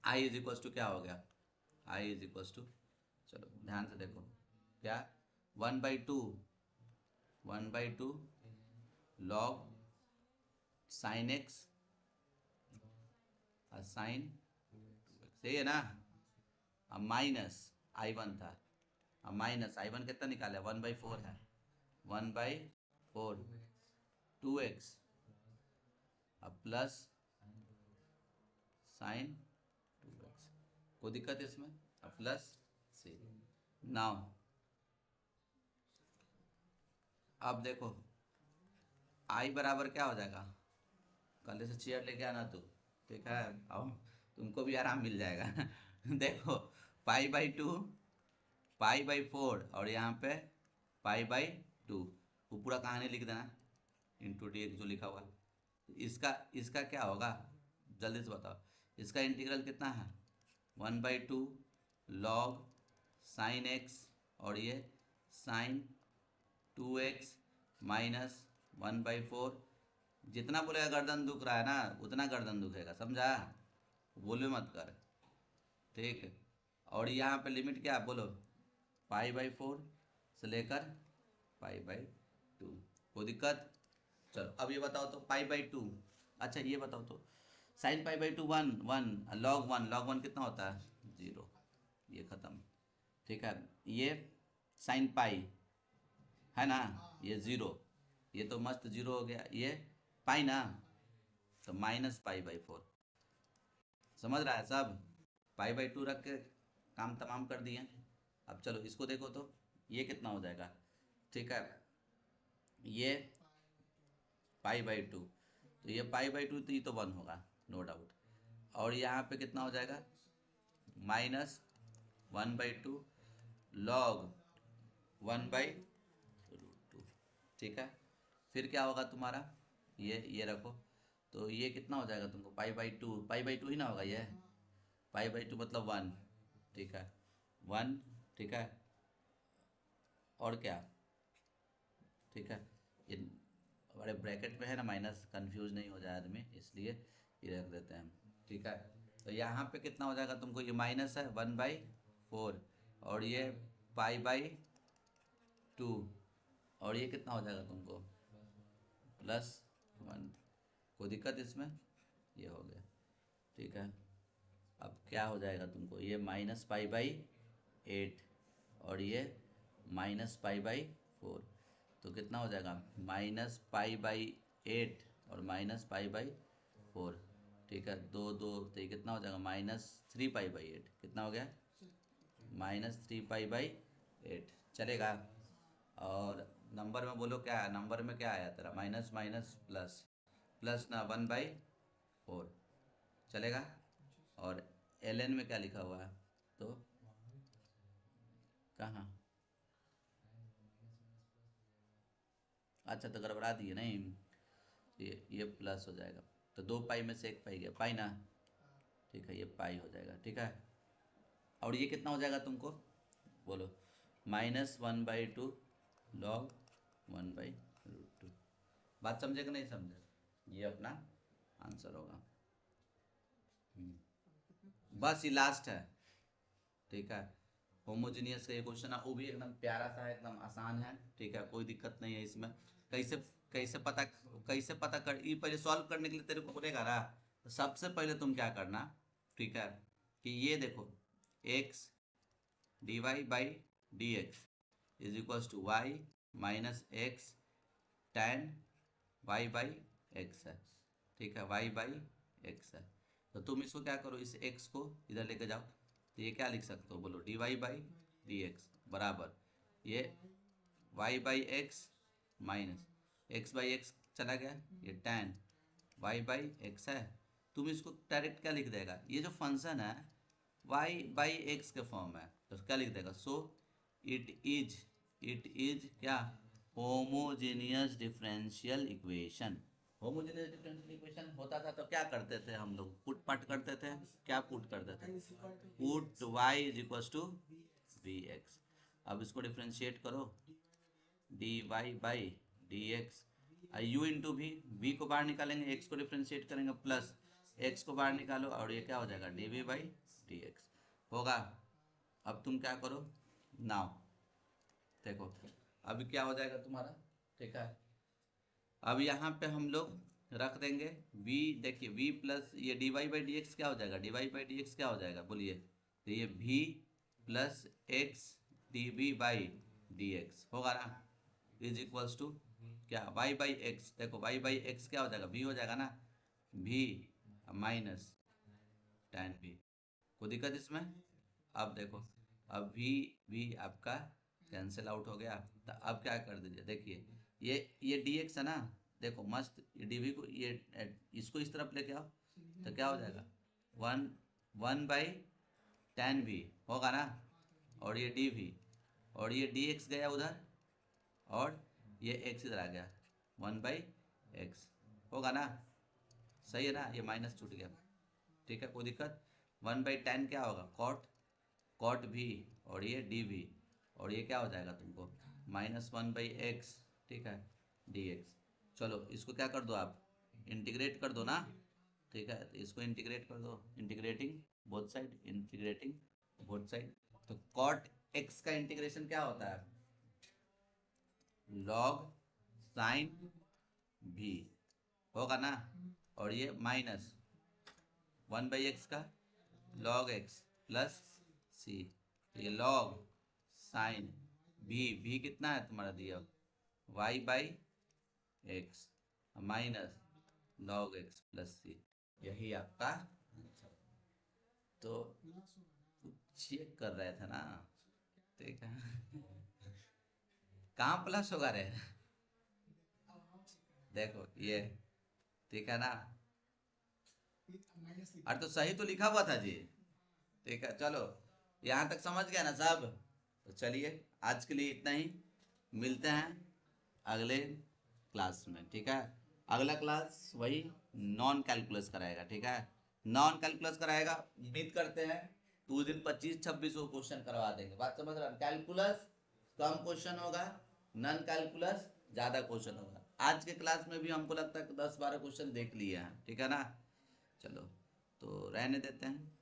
i इज इक्वल टू क्या हो गया, i इज इक्वल टू, चलो ध्यान से देखो, क्या 1/2 log साइन एक्स साइन, सही है ना, अब माइनस I1 था, अब माइनस I1 कितना निकाला है, 1/4 है, 1/4 2x अब प्लस साइन 2x, कोई दिक्कत है इसमें, अब प्लस सी, नाउ अब देखो I बराबर क्या हो जाएगा, कल से चेयर लेके आना तू, ठीक है, अब तुमको भी आराम मिल जाएगा देखो π/2, π/4, और यहाँ पे π/2, वो पूरा कहानी लिख देना, इंटू डी जो लिखा हुआ, इसका इसका क्या होगा, जल्दी से बताओ, इसका इंटीग्रल कितना है, 1/2 log साइन एक्स, और ये साइन 2x माइनस 1/4, जितना बोलेगा गर्दन दुख रहा है ना उतना गर्दन दुखेगा, समझा, बोले मत कर, ठीक है। और यहाँ पे लिमिट क्या बोलो, π/4 से लेकर π/2, कोई दिक्कत, चलो अब ये बताओ तो π/2, अच्छा ये बताओ तो साइन π/2 1 log 1 कितना होता है, 0, ये खत्म, ठीक है। ये साइन पाई है ना, ये 0, ये तो मस्त 0 हो गया, ये पाई ना, तो -π/4, समझ रहा है सब, π/2 रख के काम तमाम कर दिए। अब चलो इसको देखो तो ये कितना हो जाएगा, ठीक है, ये पाई/2, तो ये पाई/2 तो ये तो 1 होगा नो डाउट। और यहाँ पे कितना हो जाएगा -1/2 log 1/√2, ठीक है। फिर क्या होगा तुम्हारा, ये रखो, तो ये कितना हो जाएगा तुमको पाई/2 ही ना होगा ये, पाई/2 मतलब 1, ठीक है 1, ठीक है। और क्या, ठीक है, ये बड़े ब्रैकेट में है ना माइनस, कंफ्यूज नहीं हो जाए आदमी, इसलिए ये रख देते हैं, ठीक है। तो यहाँ पे कितना हो जाएगा तुमको, ये माइनस है 1/4 और ये पाई/2 और ये कितना हो जाएगा तुमको +1। कोई दिक्कत इसमें, ये हो गया, ठीक है। अब क्या हो जाएगा तुमको, ये -पाई/8 और ये -पाई/4, तो कितना हो जाएगा -पाई/8 और -पाई/4, ठीक है। दो दो तो ये कितना हो जाएगा -3पाई/8, कितना हो गया -3पाई/8, चलेगा। और नंबर में बोलो क्या है, नंबर में क्या आया तेरा, माइनस माइनस प्लस, प्लस ना 1/4, चलेगा। और ln में क्या लिखा हुआ है, तो कहाँ, अच्छा तो गड़बड़ा दिए नहीं, ये प्लस हो जाएगा, तो 2 पाई में से 1 पाई गया, पाई ना, ठीक है, ये पाई हो जाएगा, ठीक है। और ये कितना हो जाएगा तुमको बोलो, -1/2 log 1/√2। बात समझे कि नहीं समझे, ये अपना आंसर होगा। बस ये लास्ट है, ठीक है। होमोजीनियस का ये क्वेश्चन है, वो भी एकदम प्यारा सा है, एकदम आसान है, ठीक है, कोई दिक्कत नहीं है इसमें। कैसे कैसे पता कैसे पता कर, ये पहले सॉल्व करने के लिए तेरे को बोलेगा ना, तो सबसे पहले तुम क्या करना, ठीक है, कि ये देखो x dy/dx is equals to y - x tan y/x है, ठीक है, y/x है। तो तुम इसको क्या करो, इस x को इधर लेके जाओ, तो ये क्या लिख सकते हो बोलो, dy/dx बराबर ये y/x माइनस x/x चला गया, ये tan y/x है। तुम इसको डायरेक्ट क्या लिख देगा, ये जो फंक्शन है y/x के फॉर्म है, तो क्या लिख देगा, सो इट इज क्या, homogeneous differential equation. Homogeneous differential equation होता था तो क्या करते थे हम लोग, पुट पाट करते थे, क्या पुट करते थे, put y is equal to vx। अब इसको डिफ्रेंशिएट करो, dy/dx u इंटू v को बाहर निकालेंगे, x को डिफ्रेंशिएट करेंगे, प्लस x को बाहर निकालो और ये क्या हो जाएगा dv/dx होगा। अब तुम क्या करो नाउ, देखो अभी क्या हो जाएगा तुम्हारा, ठीक है। अब यहाँ पे हम लोग रख देंगे v, देखिए v प्लस ये dy/dx क्या हो जाएगा, dy/dx क्या हो जाएगा बोलिए, तो ये v प्लस x dv/dx होगा ना, इज इक्वल्स टू क्या y/x, देखो y/x क्या हो जाएगा, v हो जाएगा ना, v माइनस tan v, कोई दिक्कत इसमें। अब देखो, अब v आपका कैंसिल आउट हो गया, तो अब क्या कर दीजिए, देखिए ये dx है ना, देखो मस्त, ये dv को ये इसको इस तरफ लेके आओ, तो क्या हो जाएगा 1/tan v होगा ना, और ये dv और ये dx गया उधर और ये x इधर आ गया 1/x होगा ना, सही है ना, ये माइनस छूट गया, ठीक है, कोई दिक्कत। 1/tan क्या होगा, cot v और ये dv और ये क्या हो जाएगा तुमको -1/x, ठीक है, dx। चलो इसको क्या कर दो आप, इंटीग्रेट कर दो ना, ठीक है, तो इसको इंटीग्रेट कर दो, integrating both side, integrating both side. तो cot x का इंटीग्रेशन क्या होता है, log sin v होगा ना, और ये माइनस 1/x का log x प्लस c, ये log sin v कितना है तुम्हारा दिया y/x minus log x plus c, यही आपका आंसर। तो चेक कर रहे थे ना, ठीक है। कहाँ प्लस होगा रे, देखो ये, ठीक है ना। अरे तो सही तो लिखा हुआ था जी। ठीक है, चलो यहाँ तक समझ गया ना सब। तो चलिए आज के लिए इतना ही, मिलते हैं अगले क्लास में, ठीक है। अगला क्लास वही नॉन कैलकुलस कराएगा, ठीक है। नॉन कैलकुलस कराएगा, उम्मीद करते हैं तो उस दिन 25-26 को क्वेश्चन करवा देंगे। बात समझ रहे हैं? कैलकुलस कम क्वेश्चन होगा, नॉन कैलकुलस ज़्यादा क्वेश्चन होगा। आज के क्लास में भी हमको लगता है कि 10-12 क्वेश्चन देख लिए हैं, ठीक है ना। चलो तो रहने देते हैं।